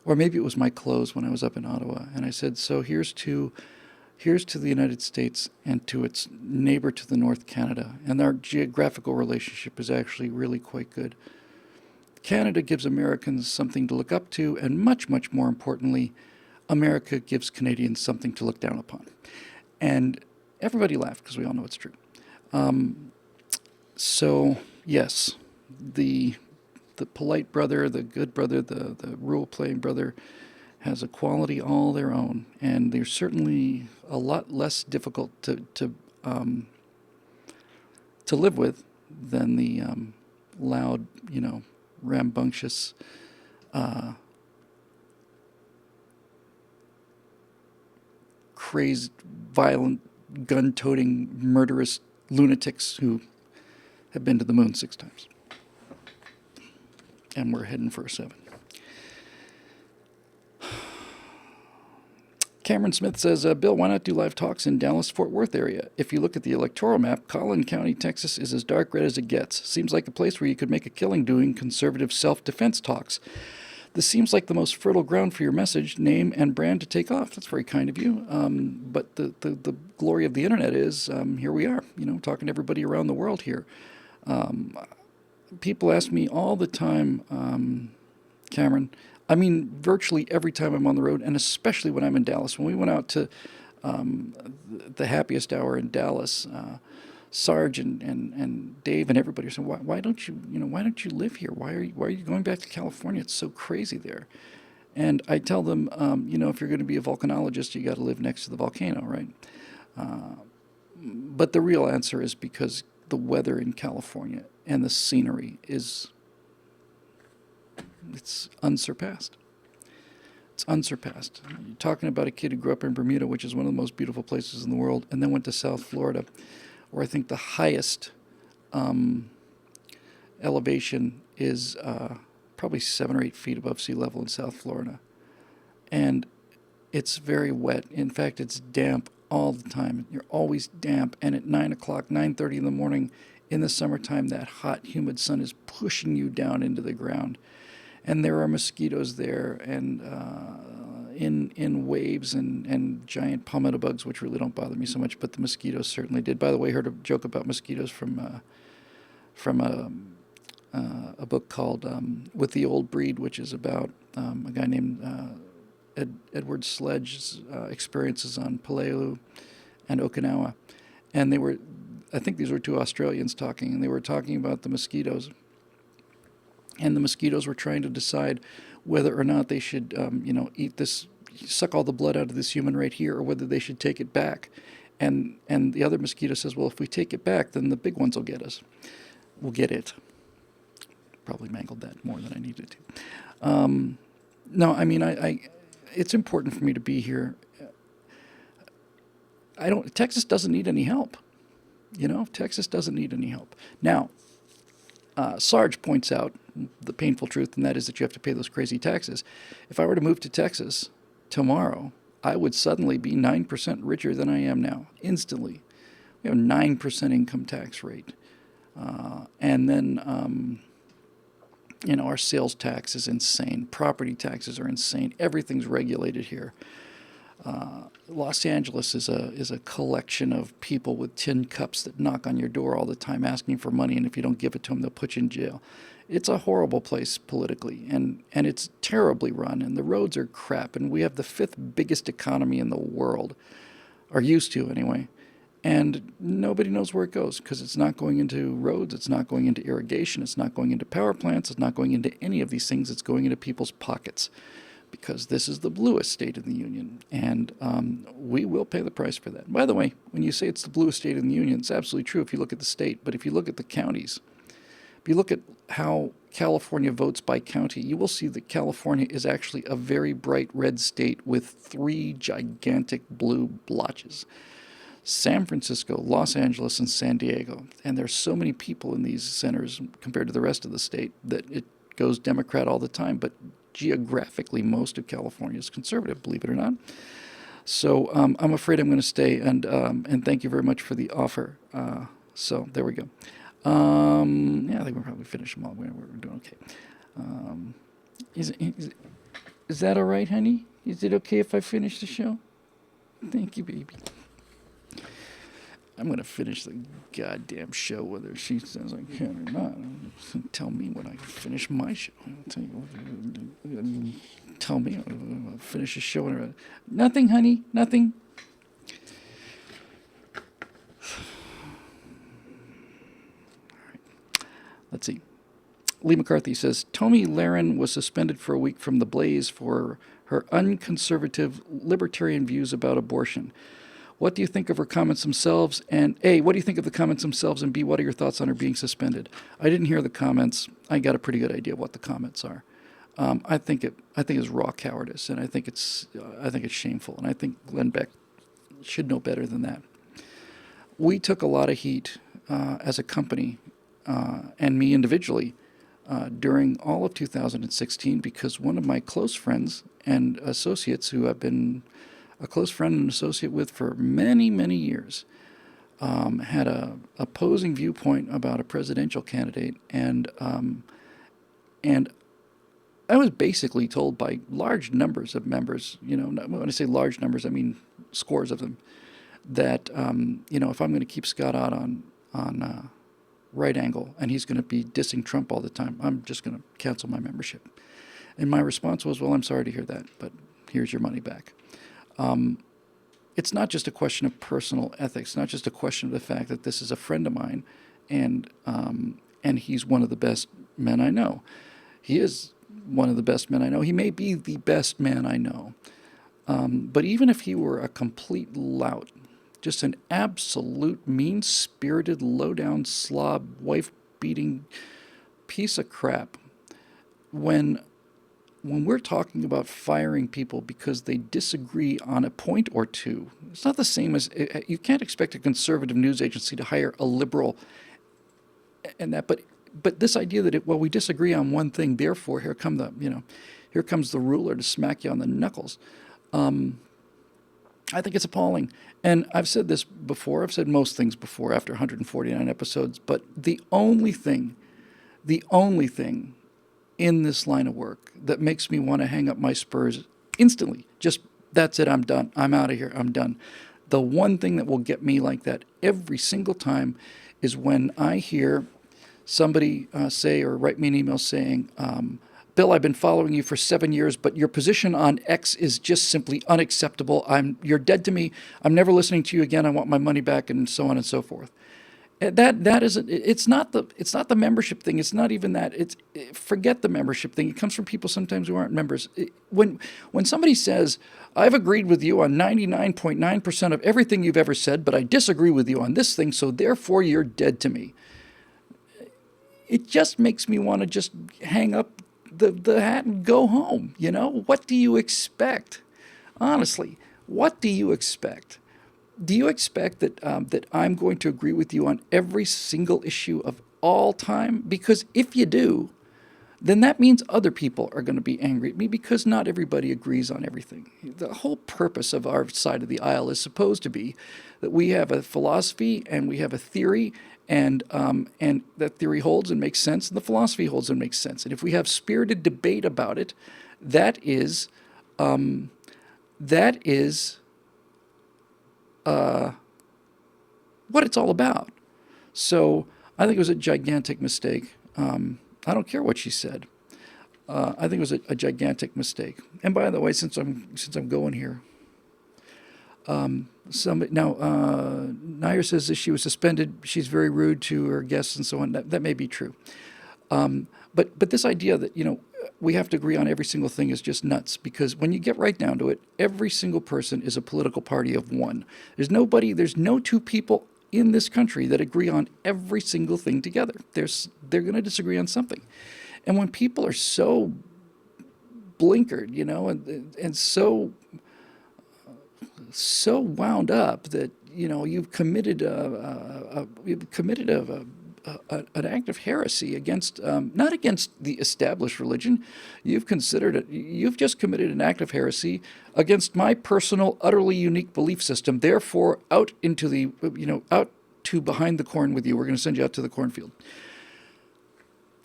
or maybe it was my close when I was up in Ottawa, and I said, so here's to the United States and to its neighbor to the north, Canada, and our geographical relationship is actually really quite good. Canada gives Americans something to look up to, and much, much more importantly, America gives Canadians something to look down upon. And everybody laughed because we all know it's true. So, yes, the polite brother, the good brother, the rule-playing brother has a quality all their own, and they're certainly a lot less difficult to live with than the loud, rambunctious crazed, violent, gun-toting, murderous lunatics who have been to the moon 6 times. And we're heading for a 7. Cameron Smith says, Bill, why not do live talks in Dallas-Fort Worth area? If you look at the electoral map, Collin County, Texas is as dark red as it gets. Seems like a place where you could make a killing doing conservative self-defense talks. This seems like the most fertile ground for your message, name, and brand to take off. That's very kind of you. But the glory of the internet is here we are, talking to everybody around the world here. People ask me all the time, Cameron, I mean, virtually every time I'm on the road, and especially when I'm in Dallas. When we went out to the happiest hour in Dallas, Sarge and Dave and everybody said, why don't you live here? Why are you going back to California? It's so crazy there. And I tell them, if you're going to be a volcanologist, you got to live next to the volcano, right? But the real answer is because the weather in California and the scenery it's unsurpassed. It's unsurpassed. You're talking about a kid who grew up in Bermuda, which is one of the most beautiful places in the world, and then went to South Florida, where I think the highest elevation is probably 7 or 8 feet above sea level in South Florida. And it's very wet. In fact, it's damp all the time. You're always damp. And at 9 o'clock, 9:30 in the morning, in the summertime, that hot, humid sun is pushing you down into the ground. And there are mosquitoes there, and in waves and giant palmetto bugs, which really don't bother me so much, but the mosquitoes certainly did. By the way, I heard a joke about mosquitoes from a book called With the Old Breed, which is about a guy named Edward Sledge's experiences on Peleulu and Okinawa. And I think these were 2 Australians talking, and they were talking about the mosquitoes. And the mosquitoes were trying to decide whether or not they should, eat this, suck all the blood out of this human right here, or whether they should take it back. And the other mosquito says, well, if we take it back, then the big ones will get us. We'll get it. Probably mangled that more than I needed to. No, I mean, it's important for me to be here. Texas doesn't need any help. Texas doesn't need any help. Now, Sarge points out the painful truth, and that is that you have to pay those crazy taxes. If I were to move to Texas tomorrow, I would suddenly be 9% richer than I am now, instantly. We have a 9% income tax rate. And then, our sales tax is insane. Property taxes are insane. Everything's regulated here. Los Angeles is a collection of people with tin cups that knock on your door all the time asking for money, and if you don't give it to them, they'll put you in jail. It's a horrible place politically, and it's terribly run, and the roads are crap, and we have the 5th biggest economy in the world, or used to anyway, and nobody knows where it goes because it's not going into roads, it's not going into irrigation, it's not going into power plants, it's not going into any of these things, it's going into people's pockets. Because this is the bluest state in the union, and we will pay the price for that. By the way, when you say it's the bluest state in the union, it's absolutely true if you look at the state, but if you look at the counties, if you look at how California votes by county, you will see that California is actually a very bright red state with 3 gigantic blue blotches. San Francisco, Los Angeles, and San Diego. And there's so many people in these centers compared to the rest of the state that it goes Democrat all the time, but geographically, most of California is conservative, believe it or not. So I'm afraid I'm going to stay, and thank you very much for the offer. So there we go. I think we'll probably finish them all. We're doing okay. Is that all right, honey? Is it okay if I finish the show? Thank you, baby. I'm going to finish the goddamn show whether she says I can or not. Tell me when I finish my show. Tell me I'll finish the show. Nothing, honey. Nothing. All right. Let's see. Lee McCarthy says, Tomi Lahren was suspended for a week from The Blaze for her unconservative libertarian views about abortion. What do you think of her comments themselves? And A, what do you think of the comments themselves? And B, what are your thoughts on her being suspended? I didn't hear the comments. I got a pretty good idea of what the comments are. I think it's raw cowardice, and I think it's shameful. And I think Glenn Beck should know better than that. We took a lot of heat as a company and me individually during all of 2016 because one of my close friends and associates who I've been a close friend and associate with for many, many years had a opposing viewpoint about a presidential candidate, and I was basically told by large numbers of members, when I say large numbers, I mean scores of them, that if I'm going to keep Scott out on right angle and he's going to be dissing Trump all the time, I'm just going to cancel my membership. And my response was, well, I'm sorry to hear that, but here's your money back. It's not just a question of personal ethics. It's not just a question of the fact that this is a friend of mine, and he's one of the best men I know. He is one of the best men I know. He may be the best man I know. But even if he were a complete lout, just an absolute mean-spirited, low-down slob, wife-beating piece of crap, when we're talking about firing people because they disagree on a point or two, it's not the same as you can't expect a conservative news agency to hire a liberal and that. But this idea that we disagree on one thing, therefore here comes the ruler to smack you on the knuckles. I think it's appalling. And I've said this before. I've said most things before after 149 episodes. But the only thing in this line of work that makes me want to hang up my spurs instantly, just that's it, I'm done. I'm out of here. I'm done. The one thing that will get me like that every single time is when I hear somebody say or write me an email saying, Bill, I've been following you for 7 years, but your position on X is just simply unacceptable. You're dead to me. I'm never listening to you again. I want my money back, and so on and so forth. That isn't. It's not the membership thing. It's not even that. Forget the membership thing. It comes from people sometimes who aren't members. When somebody says, I've agreed with you on 99.9% of everything you've ever said, but I disagree with you on this thing, so therefore you're dead to me. It just makes me want to just hang up the hat and go home. What do you expect? Honestly, what do you expect? Do you expect that I'm going to agree with you on every single issue of all time? Because if you do, then that means other people are going to be angry at me because not everybody agrees on everything. The whole purpose of our side of the aisle is supposed to be that we have a philosophy and we have a theory, and that theory holds and makes sense, and the philosophy holds and makes sense. And if we have spirited debate about it, that is what it's all about. So I think it was a gigantic mistake. I don't care what she said. I think it was a gigantic mistake. And by the way, since I'm going here, Nair says that she was suspended. She's very rude to her guests and so on. That may be true. But this idea that we have to agree on every single thing is just nuts, because when you get right down to it, every single person is a political party of one. There's no two people in this country that agree on every single thing together. They're going to disagree on something. And when people are so blinkered, and so wound up that you've committed an act of heresy against not against the established religion. You've just committed an act of heresy against my personal, utterly unique belief system. Therefore, out to behind the corn with you. We're going to send you out to the cornfield.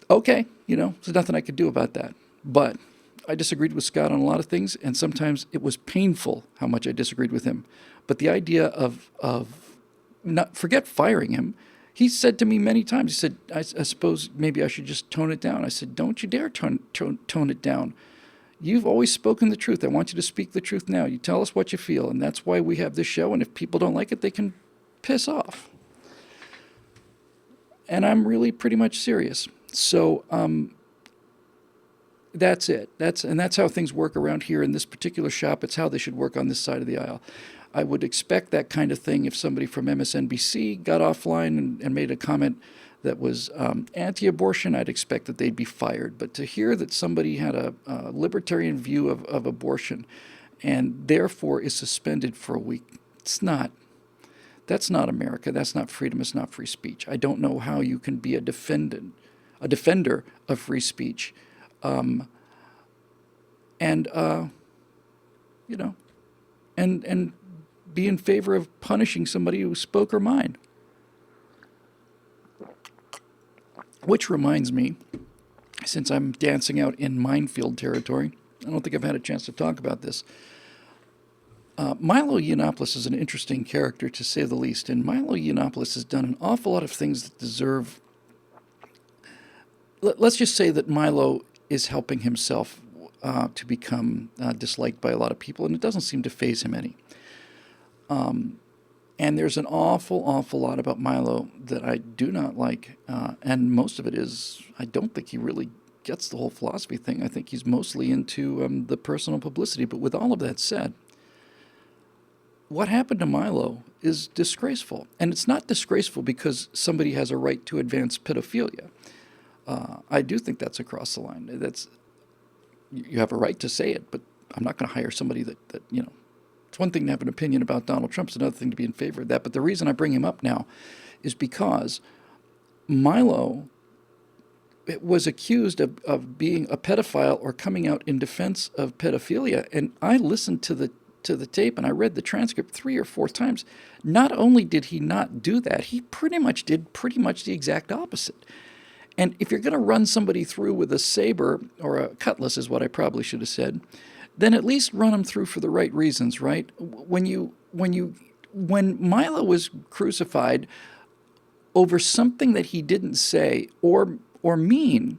Okay, there's nothing I could do about that. But I disagreed with Scott on a lot of things, and sometimes it was painful how much I disagreed with him. But the idea of not forget firing him. He said to me many times, he said, I suppose maybe I should just tone it down. I said, don't you dare tone it down. You've always spoken the truth. I want you to speak the truth now. You tell us what you feel, and that's why we have this show, and if people don't like it, they can piss off. And I'm really pretty much serious. So that's it. That's how things work around here in this particular shop. It's how they should work on this side of the aisle. I would expect that kind of thing if somebody from MSNBC got offline and made a comment that was anti-abortion. I'd expect that they'd be fired. But to hear that somebody had a libertarian view of abortion and therefore is suspended for a week, It's not. That's not America. That's not freedom. It's not free speech. I don't know how you can be a defender of free speech, and you know, and be in favor of punishing somebody who spoke her mind. Which reminds me, since I'm dancing out in minefield territory, I don't think I've had a chance to talk about this. Milo Yiannopoulos is an interesting character, to say the least, and Milo Yiannopoulos has done an awful lot of things that deserve... Let's just say that Milo is helping himself to become disliked by a lot of people, and it doesn't seem to faze him any. And there's an awful lot about Milo that I do not like, and most of it is, I don't think he really gets the whole philosophy thing. I think he's mostly into the personal publicity. But with all of that said, what happened to Milo is disgraceful. And it's not disgraceful because somebody has a right to advance pedophilia. I do think that's across the line. You have a right to say it, but I'm not going to hire somebody that it's one thing to have an opinion about Donald Trump. It's another thing to be in favor of that. But the reason I bring him up now is because Milo was accused of being a pedophile or coming out in defense of pedophilia. And I listened to the tape and I read the transcript 3 or 4 times. Not only did he not do that, he pretty much did the exact opposite. And if you're going to run somebody through with a saber or a cutlass, is what I probably should have said, then at least run them through for the right reasons, right? When Milo was crucified over something that he didn't say or mean,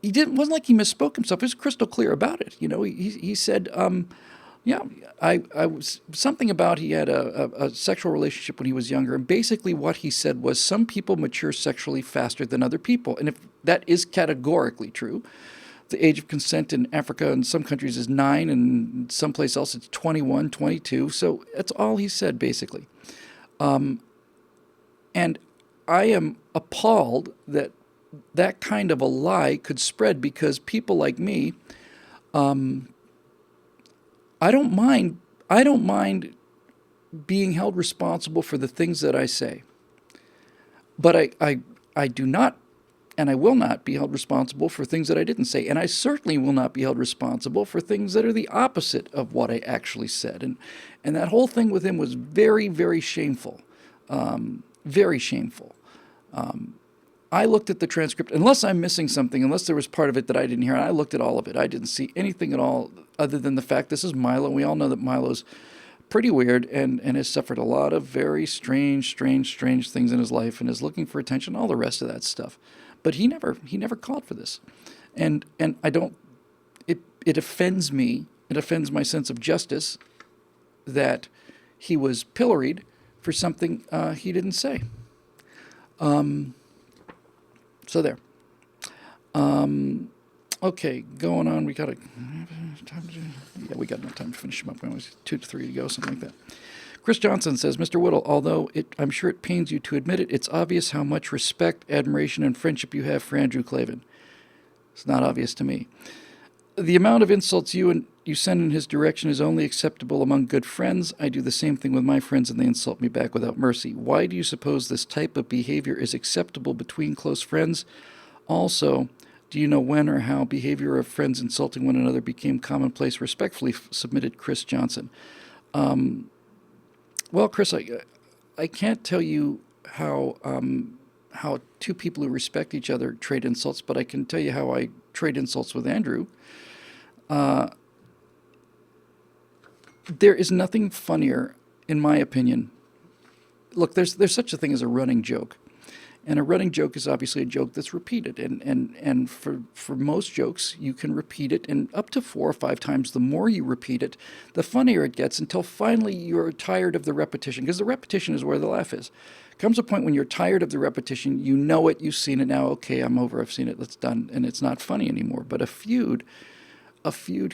wasn't like he misspoke himself. He was crystal clear about it. He said, I was something about he had a sexual relationship when he was younger, and basically what he said was some people mature sexually faster than other people, and if that is categorically true. The age of consent in Africa and some countries is 9, and someplace else it's 21, 22. So that's all he said, basically. And I am appalled that that kind of a lie could spread because people like me, I don't mind being held responsible for the things that I say. But I do not, and I will not be held responsible for things that I didn't say. And I certainly will not be held responsible for things that are the opposite of what I actually said. And that whole thing with him was very, very shameful. Very shameful. I looked at the transcript, unless I'm missing something, unless there was part of it that I didn't hear, and I looked at all of it. I didn't see anything at all other than the fact this is Milo. We all know that Milo's pretty weird and has suffered a lot of very strange things in his life and is looking for attention, all the rest of that stuff. But he never called for this. And I don't, it offends me, it offends my sense of justice that he was pilloried for something he didn't say. So there. Okay, going on. We got enough time to finish him up. We always 2 to 3 to go, something like that. Chris Johnson says, Mr. Whittle, although I'm sure it pains you to admit it, it's obvious how much respect, admiration, and friendship you have for Andrew Klavan. It's not obvious to me. The amount of insults you send in his direction is only acceptable among good friends. I do the same thing with my friends, and they insult me back without mercy. Why do you suppose this type of behavior is acceptable between close friends? Also, do you know when or how behavior of friends insulting one another became commonplace? Respectfully submitted, Chris Johnson. Well, Chris, I can't tell you how two people who respect each other trade insults, but I can tell you how I trade insults with Andrew. There is nothing funnier, in my opinion. Look, there's such a thing as a running joke. And a running joke is obviously a joke that's repeated. And for most jokes, you can repeat it, and up to 4 or 5 times, the more you repeat it, the funnier it gets, until finally you're tired of the repetition, because the repetition is where the laugh is. Comes a point when you're tired of the repetition, you know it, you've seen it now, okay, I'm over, I've seen it, it's done, and it's not funny anymore. But a feud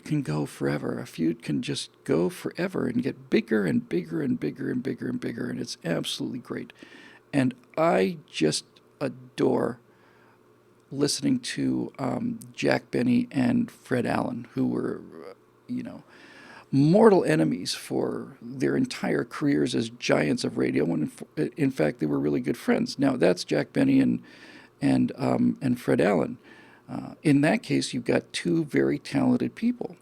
can go forever. A feud can just go forever and get bigger and bigger and bigger and bigger and bigger, and it's absolutely great. And I just adore listening to Jack Benny and Fred Allen, who were, mortal enemies for their entire careers as giants of radio, when in fact they were really good friends. Now that's Jack Benny and Fred Allen. In that case, you've got two very talented people.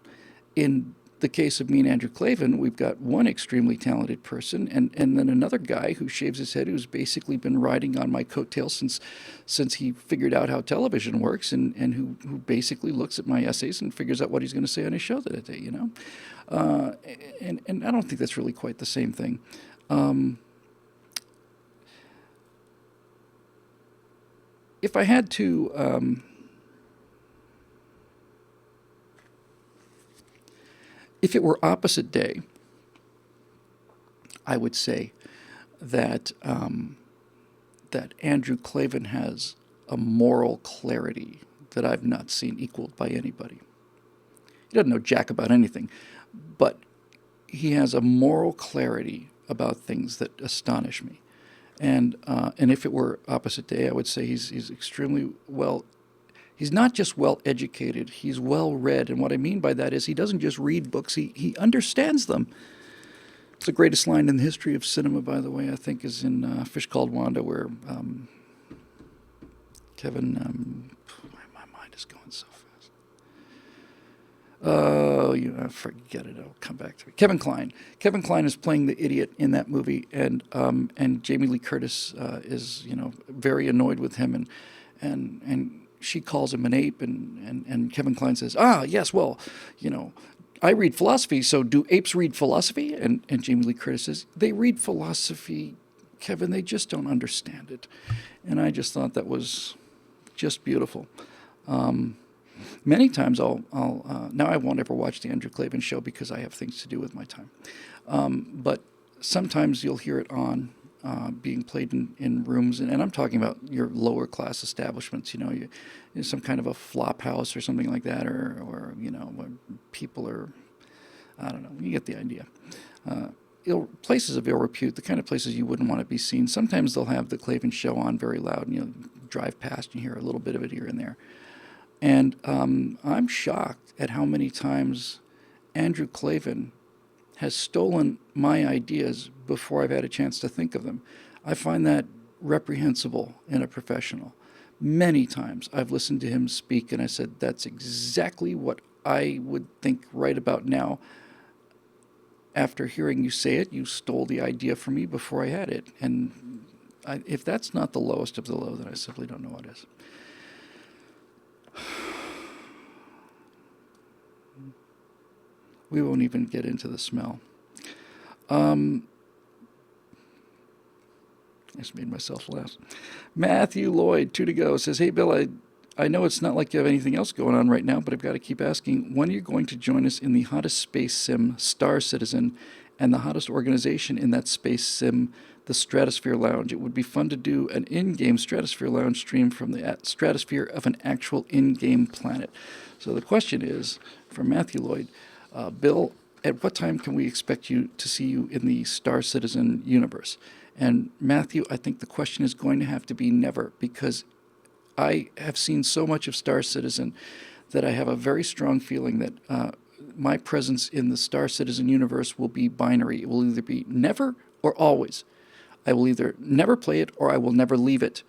In the case of me and Andrew Clavin, we've got one extremely talented person, and then another guy who shaves his head, who's basically been riding on my coattails since he figured out how television works, and who basically looks at my essays and figures out what he's going to say on his show that day, you know? And I don't think that's really quite the same thing. If I had to... if it were opposite day, I would say that that Andrew Clavin has a moral clarity that I've not seen equaled by anybody. He doesn't know jack about anything, but he has a moral clarity about things that astonish me. And if it were opposite day, I would say he's extremely well. He's not just well educated, he's well read. And what I mean by that is he doesn't just read books, he understands them. It's the greatest line in the history of cinema, by the way, I think, is in Fish Called Wanda, where Kevin, my mind is going so fast. Oh, forget it. It'll come back to me. Kevin Kline. Kevin Kline is playing the idiot in that movie, and Jamie Lee Curtis is very annoyed with him, and she calls him an ape, and Kevin Kline says, yes, well, I read philosophy, so do apes read philosophy? And Jamie Lee Curtis says, they read philosophy, Kevin, they just don't understand it. And I just thought that was just beautiful. Many times now I won't ever watch the Andrew Clavin show because I have things to do with my time. But sometimes you'll hear it on being played in rooms, and I'm talking about your lower class establishments, some kind of a flop house or something like that, or where people are, I don't know, you get the idea. Places of ill repute, the kind of places you wouldn't want to be seen. Sometimes they'll have the Clavin show on very loud, and you'll drive past and you hear a little bit of it here and there. And I'm shocked at how many times Andrew Clavin has stolen my ideas before I've had a chance to think of them. I find that reprehensible in a professional. Many times I've listened to him speak and I said, that's exactly what I would think right about now. After hearing you say it, you stole the idea from me before I had it. And if that's not the lowest of the low, then I simply don't know what is. We won't even get into the smell. I just made myself laugh. Matthew Lloyd, 2 to go, says, hey, Bill, I know it's not like you have anything else going on right now, but I've got to keep asking, when are you going to join us in the hottest space sim, Star Citizen, and the hottest organization in that space sim, the Stratosphere Lounge? It would be fun to do an in-game Stratosphere Lounge stream from the stratosphere of an actual in-game planet. So the question is, from Matthew Lloyd, Bill, at what time can we expect to see you in the Star Citizen universe? And Matthew, I think the question is going to have to be never, because I have seen so much of Star Citizen that I have a very strong feeling that my presence in the Star Citizen universe will be binary. It will either be never or always. I will either never play it or I will never leave it.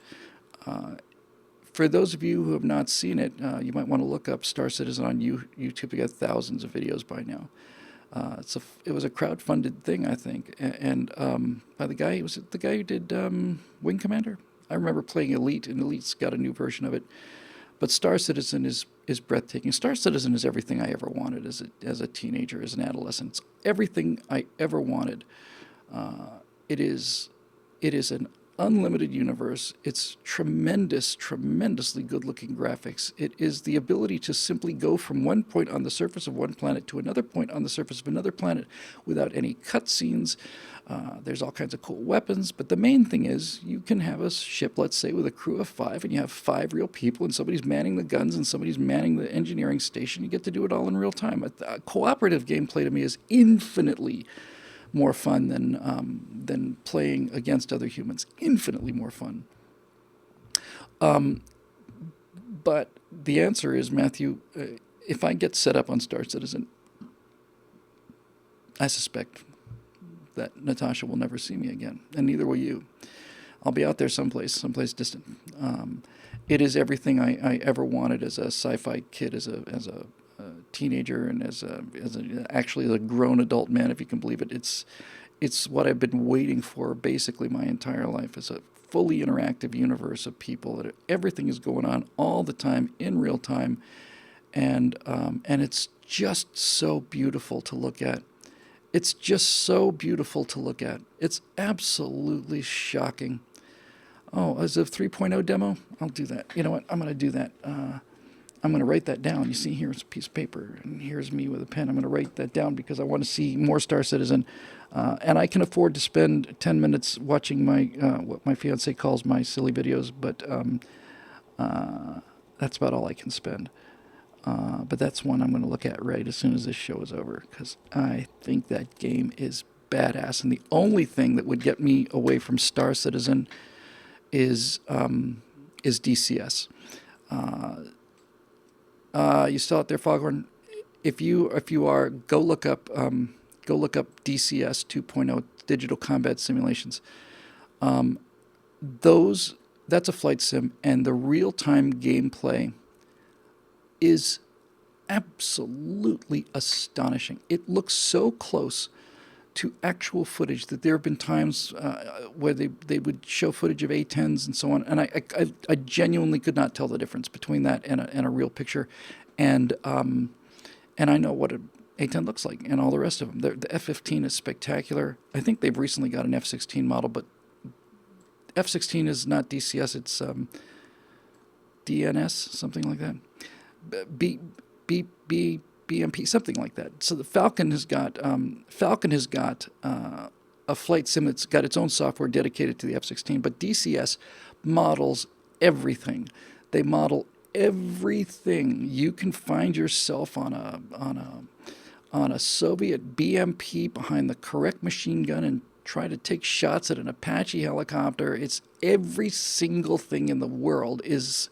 For those of you who have not seen it, you might want to look up Star Citizen on YouTube. We got thousands of videos by now. It was a crowd-funded thing, I think, and by the guy. Was it the guy who did Wing Commander? I remember playing Elite, and Elite's got a new version of it. But Star Citizen is breathtaking. Star Citizen is everything I ever wanted as a teenager, as an adolescent. It's everything I ever wanted. It is an unlimited universe. It's tremendously good-looking graphics. It is the ability to simply go from one point on the surface of one planet to another point on the surface of another planet without any cutscenes. There's all kinds of cool weapons, but the main thing is you can have a ship, let's say, with a crew of 5, and you have 5 real people, and somebody's manning the guns, and somebody's manning the engineering station. You get to do it all in real time. Cooperative gameplay to me is infinitely more fun than playing against other humans. Infinitely more fun. But the answer is, Matthew, if I get set up on Star Citizen, I suspect that Natasha will never see me again, and neither will you. I'll be out there someplace distant. It is everything I ever wanted as a sci-fi kid, as a teenager, and actually as a grown adult man, if you can believe it. It's what I've been waiting for basically my entire life, is a fully interactive universe of people that everything is going on all the time in real time, and it's just so beautiful to look at. It's just so beautiful to look at. It's absolutely shocking. Oh, as a 3.0 demo? I'll do that. You know what? I'm going to do that. I'm going to write that down. You see, here's a piece of paper, and here's me with a pen. I'm going to write that down because I want to see more Star Citizen. And I can afford to spend 10 minutes watching my what my fiance calls my silly videos, but that's about all I can spend. But that's one I'm going to look at right as soon as this show is over, because I think that game is badass. And the only thing that would get me away from Star Citizen is DCS. You still out there, Foghorn? If you are, go look up DCS 2.0 Digital Combat Simulations. That's a flight sim, and the real time gameplay is absolutely astonishing. It looks so close to actual footage that there have been times where they would show footage of A-10s and so on, and I genuinely could not tell the difference between that and a real picture, and I know what an A-10 looks like and all the rest of them. The F-15 is spectacular. I think they've recently got an F-16 model, but F-16 is not DCS. It's DNS, something like that. BMP, something like that. So the Falcon has got a flight sim that's got its own software dedicated to the F-16. But DCS models everything. They model everything. You can find yourself on a Soviet BMP behind the correct machine gun and try to take shots at an Apache helicopter. It's every single thing in the world is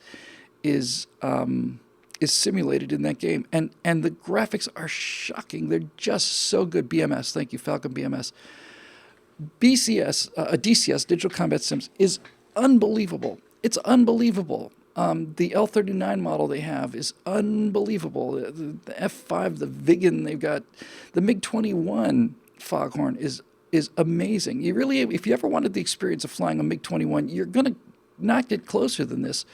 simulated in that game, and the graphics are shocking. They're just so good. BMS, thank you, Falcon BMS. DCS, Digital Combat Sims, is unbelievable. It's unbelievable. The L-39 model they have is unbelievable. The F-5, the Viggen, they've got the MiG-21 Foghorn is amazing. You really, if you ever wanted the experience of flying a MiG-21, you're gonna not get closer than this.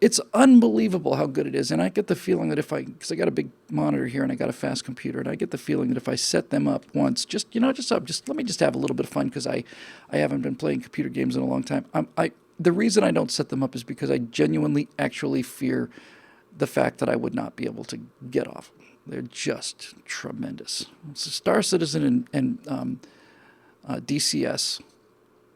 It's unbelievable how good it is, and I get the feeling that because I got a big monitor here and I got a fast computer, and I get the feeling that if I set them up once, just let me just have a little bit of fun, because I haven't been playing computer games in a long time. The reason I don't set them up is because I genuinely actually fear the fact that I would not be able to get off. They're just tremendous. So Star Citizen and DCS.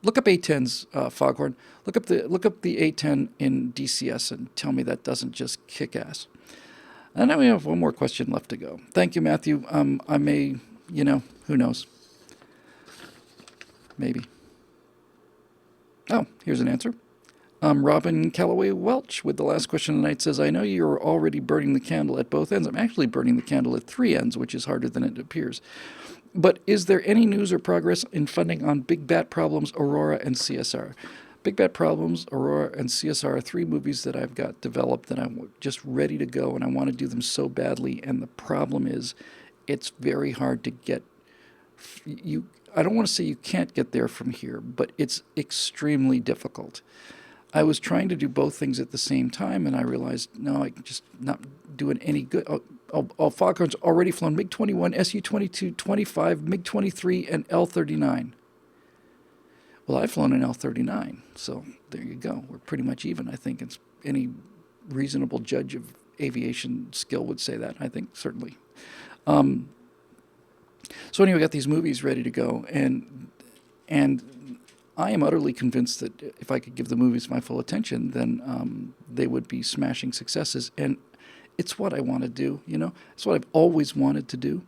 Look up A-10s, Foghorn. Look up the A-10 in DCS and tell me that doesn't just kick ass. And then we have one more question left to go. Thank you, Matthew. I may, who knows? Maybe. Oh, here's an answer. Robin Calloway Welch with the last question tonight says, I know you're already burning the candle at both ends. I'm actually burning the candle at three ends, which is harder than it appears. But is there any news or progress in funding on Big Bat Problems, Aurora, and CSR? Big Bat Problems, Aurora, and CSR are three movies that I've got developed that I'm just ready to go, and I want to do them so badly. And the problem is, it's very hard to get you. I don't want to say you can't get there from here, but it's extremely difficult. I was trying to do both things at the same time, and I realized, no, I'm just not doing any good. Foghorn's already flown MiG-21, Su-22, 25, MiG-23, and L-39. Well, I've flown an L-39, so there you go. We're pretty much even, I think. Any reasonable judge of aviation skill would say that, I think, certainly. So anyway, I got these movies ready to go, and I am utterly convinced that if I could give the movies my full attention, then they would be smashing successes. And it's what I want to do, It's what I've always wanted to do.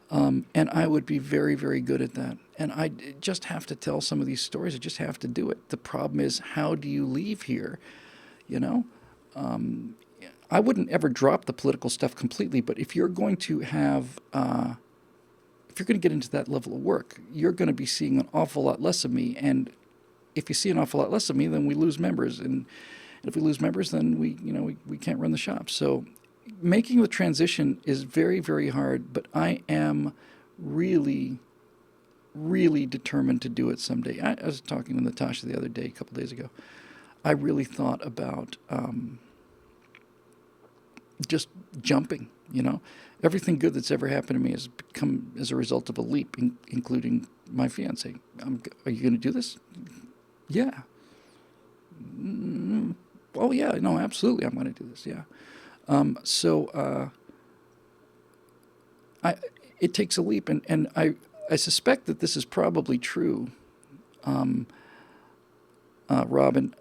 And I would be very, very good at that. And I just have to tell some of these stories. I just have to do it. The problem is, how do you leave here, I wouldn't ever drop the political stuff completely, but if you're going to have if you're going to get into that level of work, you're going to be seeing an awful lot less of me. And if you see an awful lot less of me, then we lose members. And if we lose members, then we can't run the shop. So making the transition is very, very hard, but I am really, really determined to do it someday. I was talking with Natasha the other day, a couple days ago. I really thought about just jumping, Everything good that's ever happened to me has come as a result of a leap, including my fiance. Are you going to do this? Yeah. Oh, yeah, no, absolutely, I'm going to do this, yeah. It takes a leap, and I suspect that this is probably true, Robin,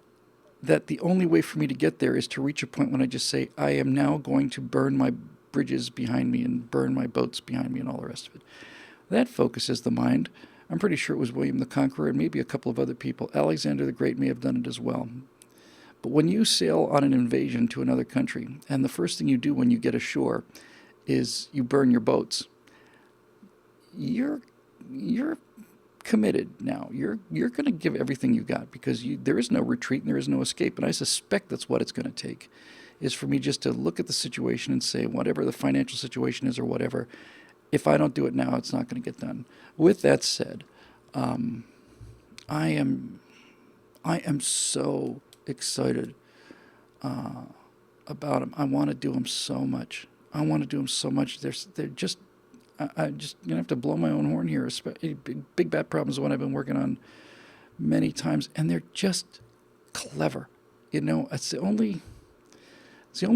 that the only way for me to get there is to reach a point when I just say, I am now going to burn my bridges behind me and burn my boats behind me and all the rest of it. That focuses the mind. I'm pretty sure it was William the Conqueror and maybe a couple of other people. Alexander the Great may have done it as well. But when you sail on an invasion to another country, and the first thing you do when you get ashore is you burn your boats, you're committed now. You're going to give everything you got because there is no retreat and there is no escape. And I suspect that's what it's going to take, is for me just to look at the situation and say, whatever the financial situation is or whatever, if I don't do it now, it's not going to get done. With that said, I am so excited about them. I want to do them so much. They're just. I just have to blow my own horn here. Big Bad Problem is one I've been working on many times, and they're just clever. It's the only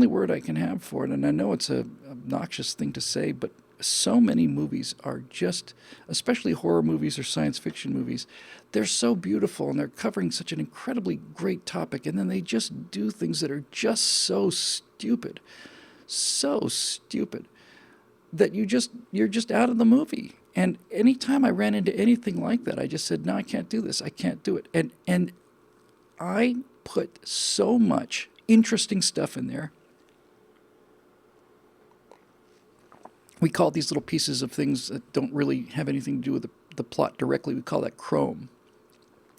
word I can have for it. And I know it's an obnoxious thing to say, but so many movies are just, especially horror movies or science fiction movies, they're so beautiful and they're covering such an incredibly great topic, and then they just do things that are just so stupid that you're just out of the movie. And anytime I ran into anything like that, I just said, no, I can't do this. I can't do it. And I put so much interesting stuff in there. We call these little pieces of things that don't really have anything to do with the plot directly, we call that chrome.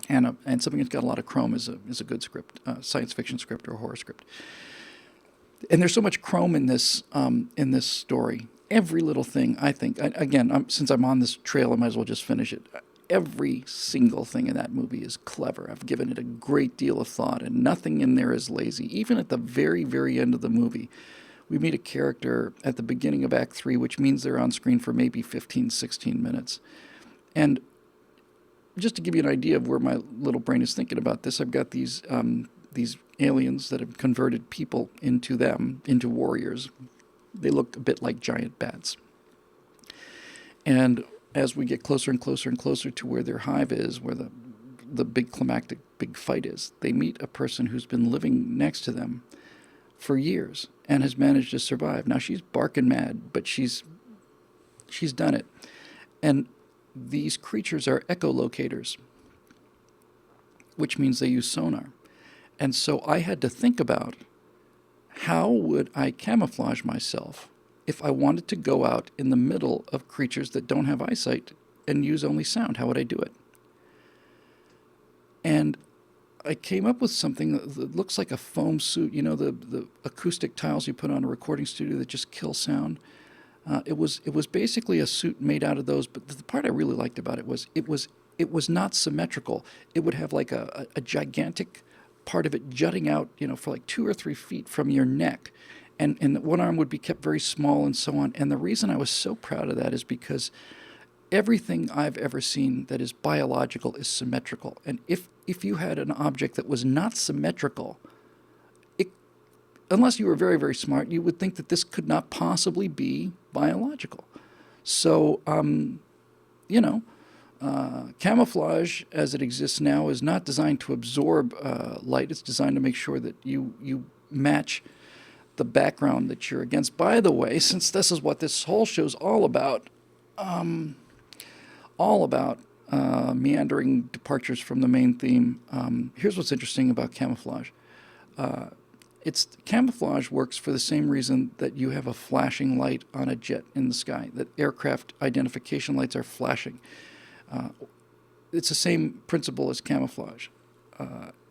And something that's got a lot of chrome is a good script, science fiction script or a horror script. And there's so much chrome in this story. Every little thing, I think. Since I'm on this trail, I might as well just finish it. Every single thing in that movie is clever. I've given it a great deal of thought, and nothing in there is lazy. Even at the very, very end of the movie, we meet a character at the beginning of Act 3, which means they're on screen for maybe 15, 16 minutes. And just to give you an idea of where my little brain is thinking about this, I've got these aliens that have converted people into warriors. They look a bit like giant bats. And as we get closer and closer and closer to where their hive is, where the big climactic big fight is, they meet a person who's been living next to them for years and has managed to survive. Now she's barking mad, but she's done it. And these creatures are echolocators, which means they use sonar. And so I had to think about, how would I camouflage myself if I wanted to go out in the middle of creatures that don't have eyesight and use only sound? How would I do it? And I came up with something that looks like a foam suit, the acoustic tiles you put on a recording studio that just kill sound. It was basically a suit made out of those, but the part I really liked about it was not symmetrical. It would have like a gigantic part of it jutting out, for like 2 or 3 feet from your neck. And one arm would be kept very small and so on. And the reason I was so proud of that is because everything I've ever seen that is biological is symmetrical. And if you had an object that was not symmetrical, unless you were very, very smart, you would think that this could not possibly be biological. So, camouflage as it exists now is not designed to absorb light. It's designed to make sure that you match the background that you're against. By the way, since this is what this whole show's all about meandering departures from the main theme, here's what's interesting about camouflage. It's camouflage works for the same reason that you have a flashing light on a jet in the sky, that aircraft identification lights are flashing. It's the same principle as camouflage.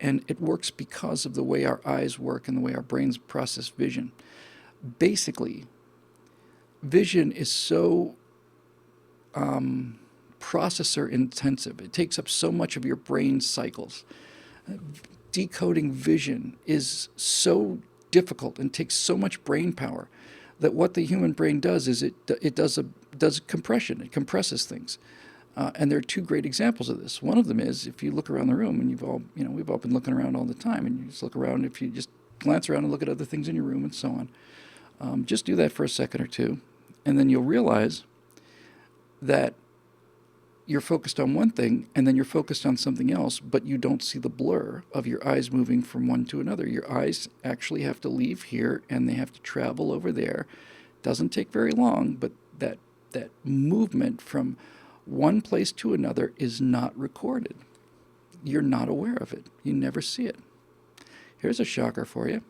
And it works because of the way our eyes work and the way our brains process vision. Basically, vision is so processor intensive. It takes up so much of your brain cycles. Decoding vision is so difficult and takes so much brain power that what the human brain does is it does compression. It compresses things. And there are two great examples of this. One of them is if you look around the room, and we've all been looking around all the time, and you just look around. If you just glance around and look at other things in your room and so on, just do that for a second or two, and then you'll realize that you're focused on one thing, and then you're focused on something else, but you don't see the blur of your eyes moving from one to another. Your eyes actually have to leave here, and they have to travel over there. Doesn't take very long, but that movement from one place to another is not recorded. You're not aware of it. You never see it. Here's a shocker for you.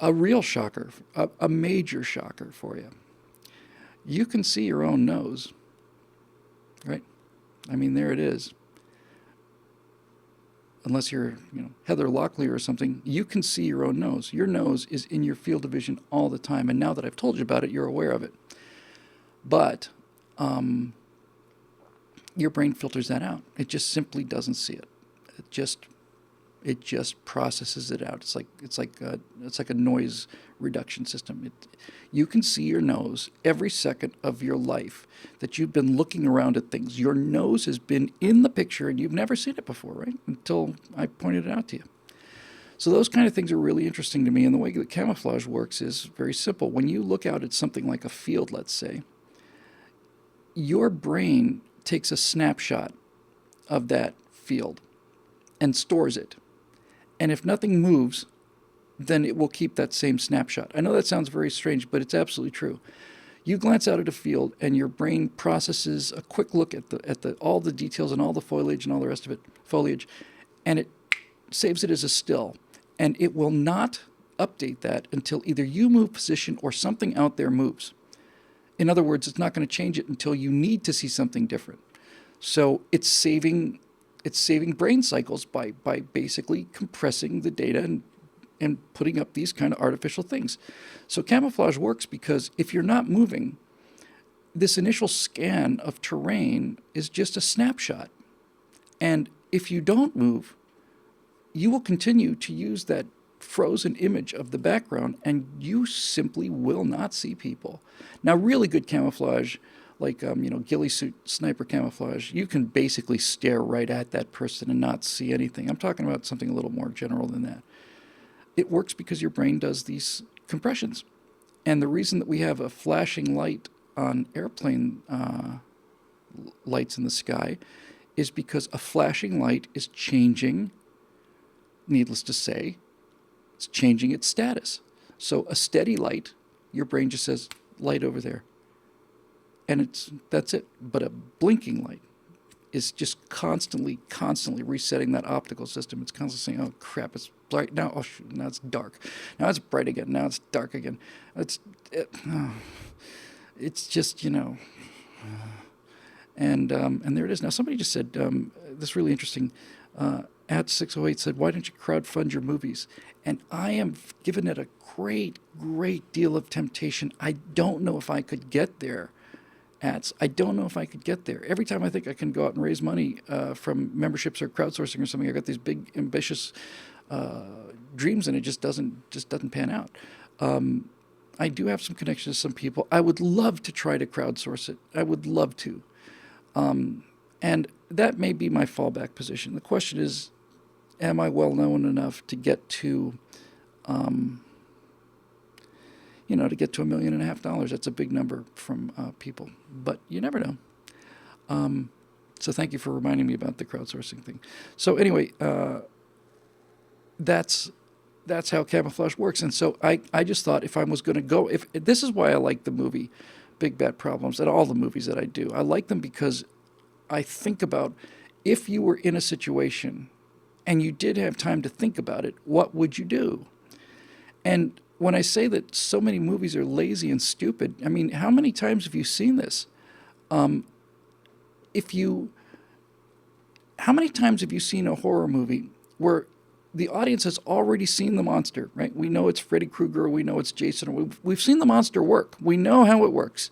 A real shocker, a major shocker for you. You can see your own nose, right? I mean, there it is. Unless you're, Heather Locklear or something, you can see your own nose. Your nose is in your field of vision all the time, and now that I've told you about it, you're aware of it. But your brain filters that out. It just simply doesn't see it. It just processes it out. It's like a noise reduction system. You can see your nose every second of your life that you've been looking around at things. Your nose has been in the picture and you've never seen it before, right? Until I pointed it out to you. So those kind of things are really interesting to me. And the way that camouflage works is very simple. When you look out at something like a field, let's say, your brain takes a snapshot of that field and stores it. And if nothing moves, then it will keep that same snapshot. I know that sounds very strange, but it's absolutely true. You glance out at a field and your brain processes a quick look at all the details and all the foliage and all the rest of it, and it saves it as a still. And it will not update that until either you move position or something out there moves. In other words, it's not going to change it until you need to see something different. So it's saving brain cycles by basically compressing the data and putting up these kind of artificial things. So camouflage works because if you're not moving, this initial scan of terrain is just a snapshot. And if you don't move, you will continue to use that frozen image of the background, and you simply will not see people. Now, really good camouflage, like ghillie suit sniper camouflage, you can basically stare right at that person and not see anything. I'm talking about something a little more general than that. It works because your brain does these compressions. And the reason that we have a flashing light on airplane lights in the sky is because a flashing light is changing, needless to say, it's changing its status. So a steady light, your brain just says, light over there. And that's it. But a blinking light is just constantly resetting that optical system. It's constantly saying, oh crap, it's bright now. Oh shoot, now it's dark. Now it's bright again. Now it's dark again. It's just, and there it is. Now somebody just said, this really interesting, at 608 said, why don't you crowdfund your movies? And I am giving it a great deal of temptation. I don't know if I could get there. I don't know if I could get there. Every time I think I can go out and raise money from memberships or crowdsourcing or something, I got these big ambitious dreams, and it just doesn't pan out. I do have some connections to some people. I would love to try to crowdsource it. I would love to, and that may be my fallback position. The question is, am I well known enough to get to to get to $1.5 million? That's a big number from people, but you never know. So thank you for reminding me about the crowdsourcing thing. So anyway, that's how camouflage works. And so I just thought if I was going to go, if this is why I like the movie Big Bad Problems and all the movies that I do. I like them because I think about if you were in a situation and you did have time to think about it, what would you do? And when I say that so many movies are lazy and stupid, I mean, how many times have you seen this? If you, how many times have you seen a horror movie where the audience has already seen the monster, right? We know it's Freddy Krueger, we know it's Jason, we've seen the monster work, we know how it works.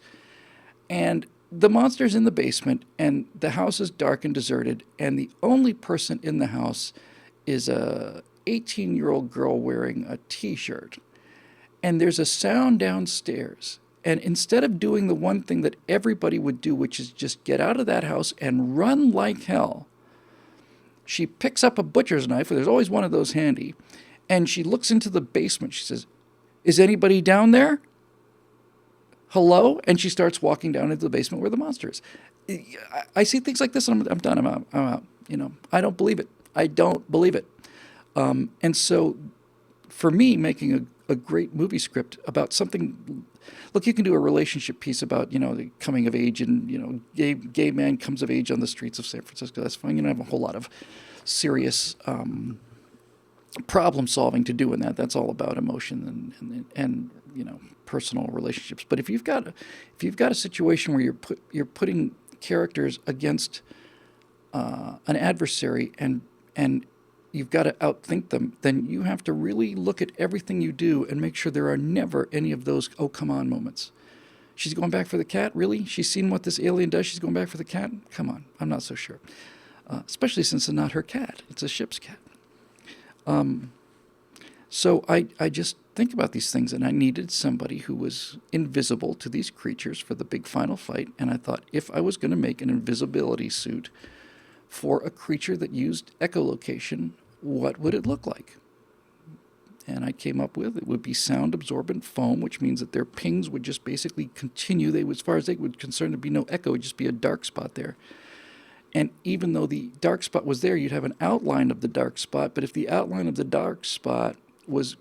And the monster's in the basement, and the house is dark and deserted, and the only person in the house is a 18-year-old girl wearing a t-shirt. And there's a sound downstairs. And instead of doing the one thing that everybody would do, which is just get out of that house and run like hell, she picks up a butcher's knife, there's always one of those handy, and she looks into the basement. She says, "Is anybody down there? Hello?" And she starts walking down into the basement where the monster is. I see things like this, and I'm done. I'm out. I'm out. You know, I don't believe it. I don't believe it. And so, for me, making a great movie script about something. Look, you can do a relationship piece about, the coming of age and, gay man comes of age on the streets of San Francisco. That's fine. You don't have a whole lot of serious problem solving to do in that. That's all about emotion and personal relationships. But if you've got a situation where you're putting characters against an adversary and you've got to outthink them, then you have to really look at everything you do and make sure there are never any of those "oh, come on" moments. She's going back for the cat? Really? She's seen what this alien does? She's going back for the cat? Come on. I'm not so sure. Especially since it's not her cat. It's a ship's cat. So I just think about these things, and I needed somebody who was invisible to these creatures for the big final fight. And I thought, if I was going to make an invisibility suit for a creature that used echolocation, what would it look like? And I came up with, it would be sound absorbent foam, which means that their pings would just basically continue. They, as far as they were concerned, there'd be no echo. It would just be a dark spot there. And even though the dark spot was there, you'd have an outline of the dark spot. But if the outline of the dark spot was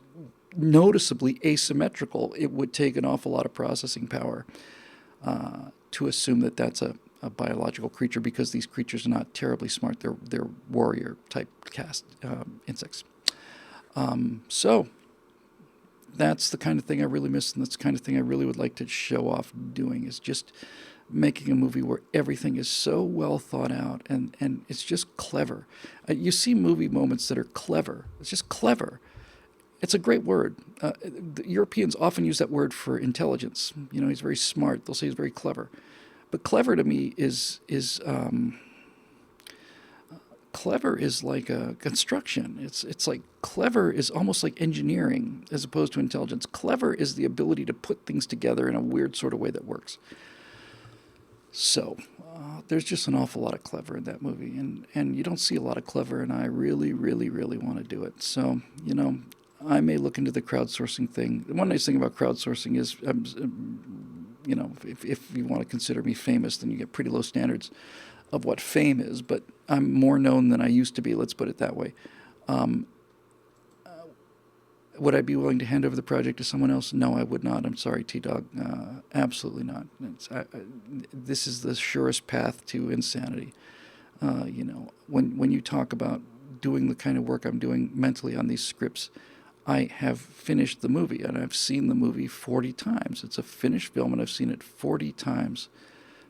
noticeably asymmetrical, it would take an awful lot of processing power to assume that that's a biological creature, because these creatures are not terribly smart. They're warrior type cast insects. So that's the kind of thing I really miss, and that's the kind of thing I really would like to show off doing, is just making a movie where everything is so well thought out and it's just clever. You see movie moments that are clever. It's just clever. It's a great word. The Europeans often use that word for intelligence. He's very smart. They'll say he's very clever. But clever to me is clever is like a construction. It's like clever is almost like engineering as opposed to intelligence. Clever is the ability to put things together in a weird sort of way that works. So there's just an awful lot of clever in that movie, and you don't see a lot of clever, and I really, really, really want to do it. So, I may look into the crowdsourcing thing. The one nice thing about crowdsourcing is, if you want to consider me famous, then you get pretty low standards of what fame is, but I'm more known than I used to be, let's put it that way. Would I be willing to hand over the project to someone else? No, I would not. I'm sorry, T-Dog. Absolutely not. This is the surest path to insanity. When you talk about doing the kind of work I'm doing mentally on these scripts, I have finished the movie, and I've seen the movie 40 times. It's a finished film, and I've seen it 40 times.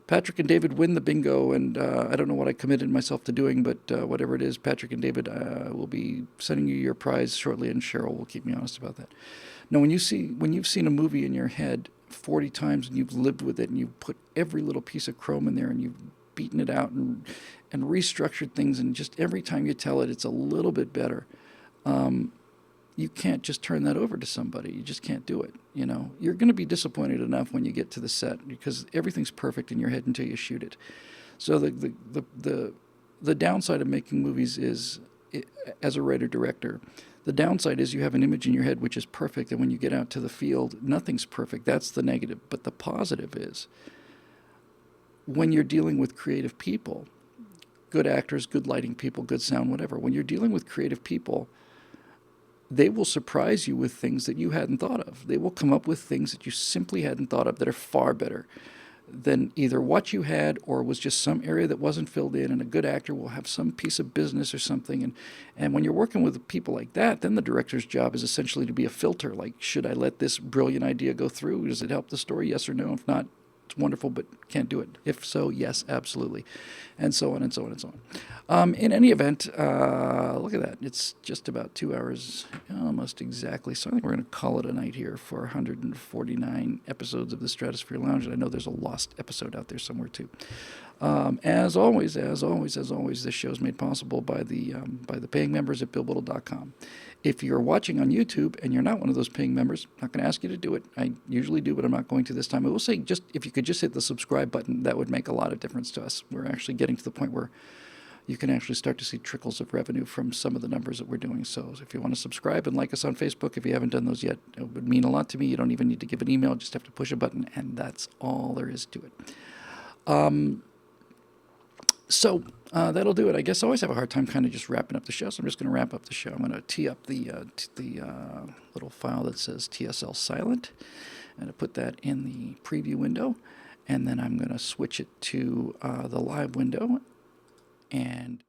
Patrick and David win the bingo, and I don't know what I committed myself to doing, but whatever it is, Patrick and David will be sending you your prize shortly, and Cheryl will keep me honest about that. Now, when you've seen a movie in your head 40 times, and you've lived with it, and you've put every little piece of chrome in there, and you've beaten it out and restructured things, and just every time you tell it, it's a little bit better. You can't just turn that over to somebody. You just can't do it. You're going to be disappointed enough when you get to the set, because everything's perfect in your head until you shoot it. So the downside of making movies is, as a writer-director, the downside is you have an image in your head which is perfect, and when you get out to the field, nothing's perfect. That's the negative. But the positive is, when you're dealing with creative people, good actors, good lighting people, good sound, whatever, when you're dealing with creative people, they will surprise you with things that you hadn't thought of. They will come up with things that you simply hadn't thought of that are far better. than either what you had or was just some area that wasn't filled in, and a good actor will have some piece of business or something. And when you're working with people like that, then the director's job is essentially to be a filter. Like, should I let this brilliant idea go through? Does it help the story? Yes or no? If not, it's wonderful, but can't do it. If so, yes, absolutely. And so on and so on and so on. In any event, look at that. It's just about 2 hours, almost exactly. So I think we're going to call it a night here for 149 episodes of the Stratosphere Lounge. And I know there's a lost episode out there somewhere too. As always, this show is made possible by the paying members at BillBuddle.com. If you're watching on YouTube and you're not one of those paying members, I'm not going to ask you to do it. I usually do, but I'm not going to this time. I will say, just if you could just hit the subscribe button, that would make a lot of difference to us. We're actually getting to the point where you can actually start to see trickles of revenue from some of the numbers that we're doing. So if you want to subscribe and like us on Facebook, if you haven't done those yet, it would mean a lot to me. You don't even need to give an email, just have to push a button, and that's all there is to it. So that'll do it. I guess I always have a hard time kind of just wrapping up the show, so I'm just going to wrap up the show. I'm going to tee up the little file that says TSL silent, and I put that in the preview window, and then I'm going to switch it to the live window, and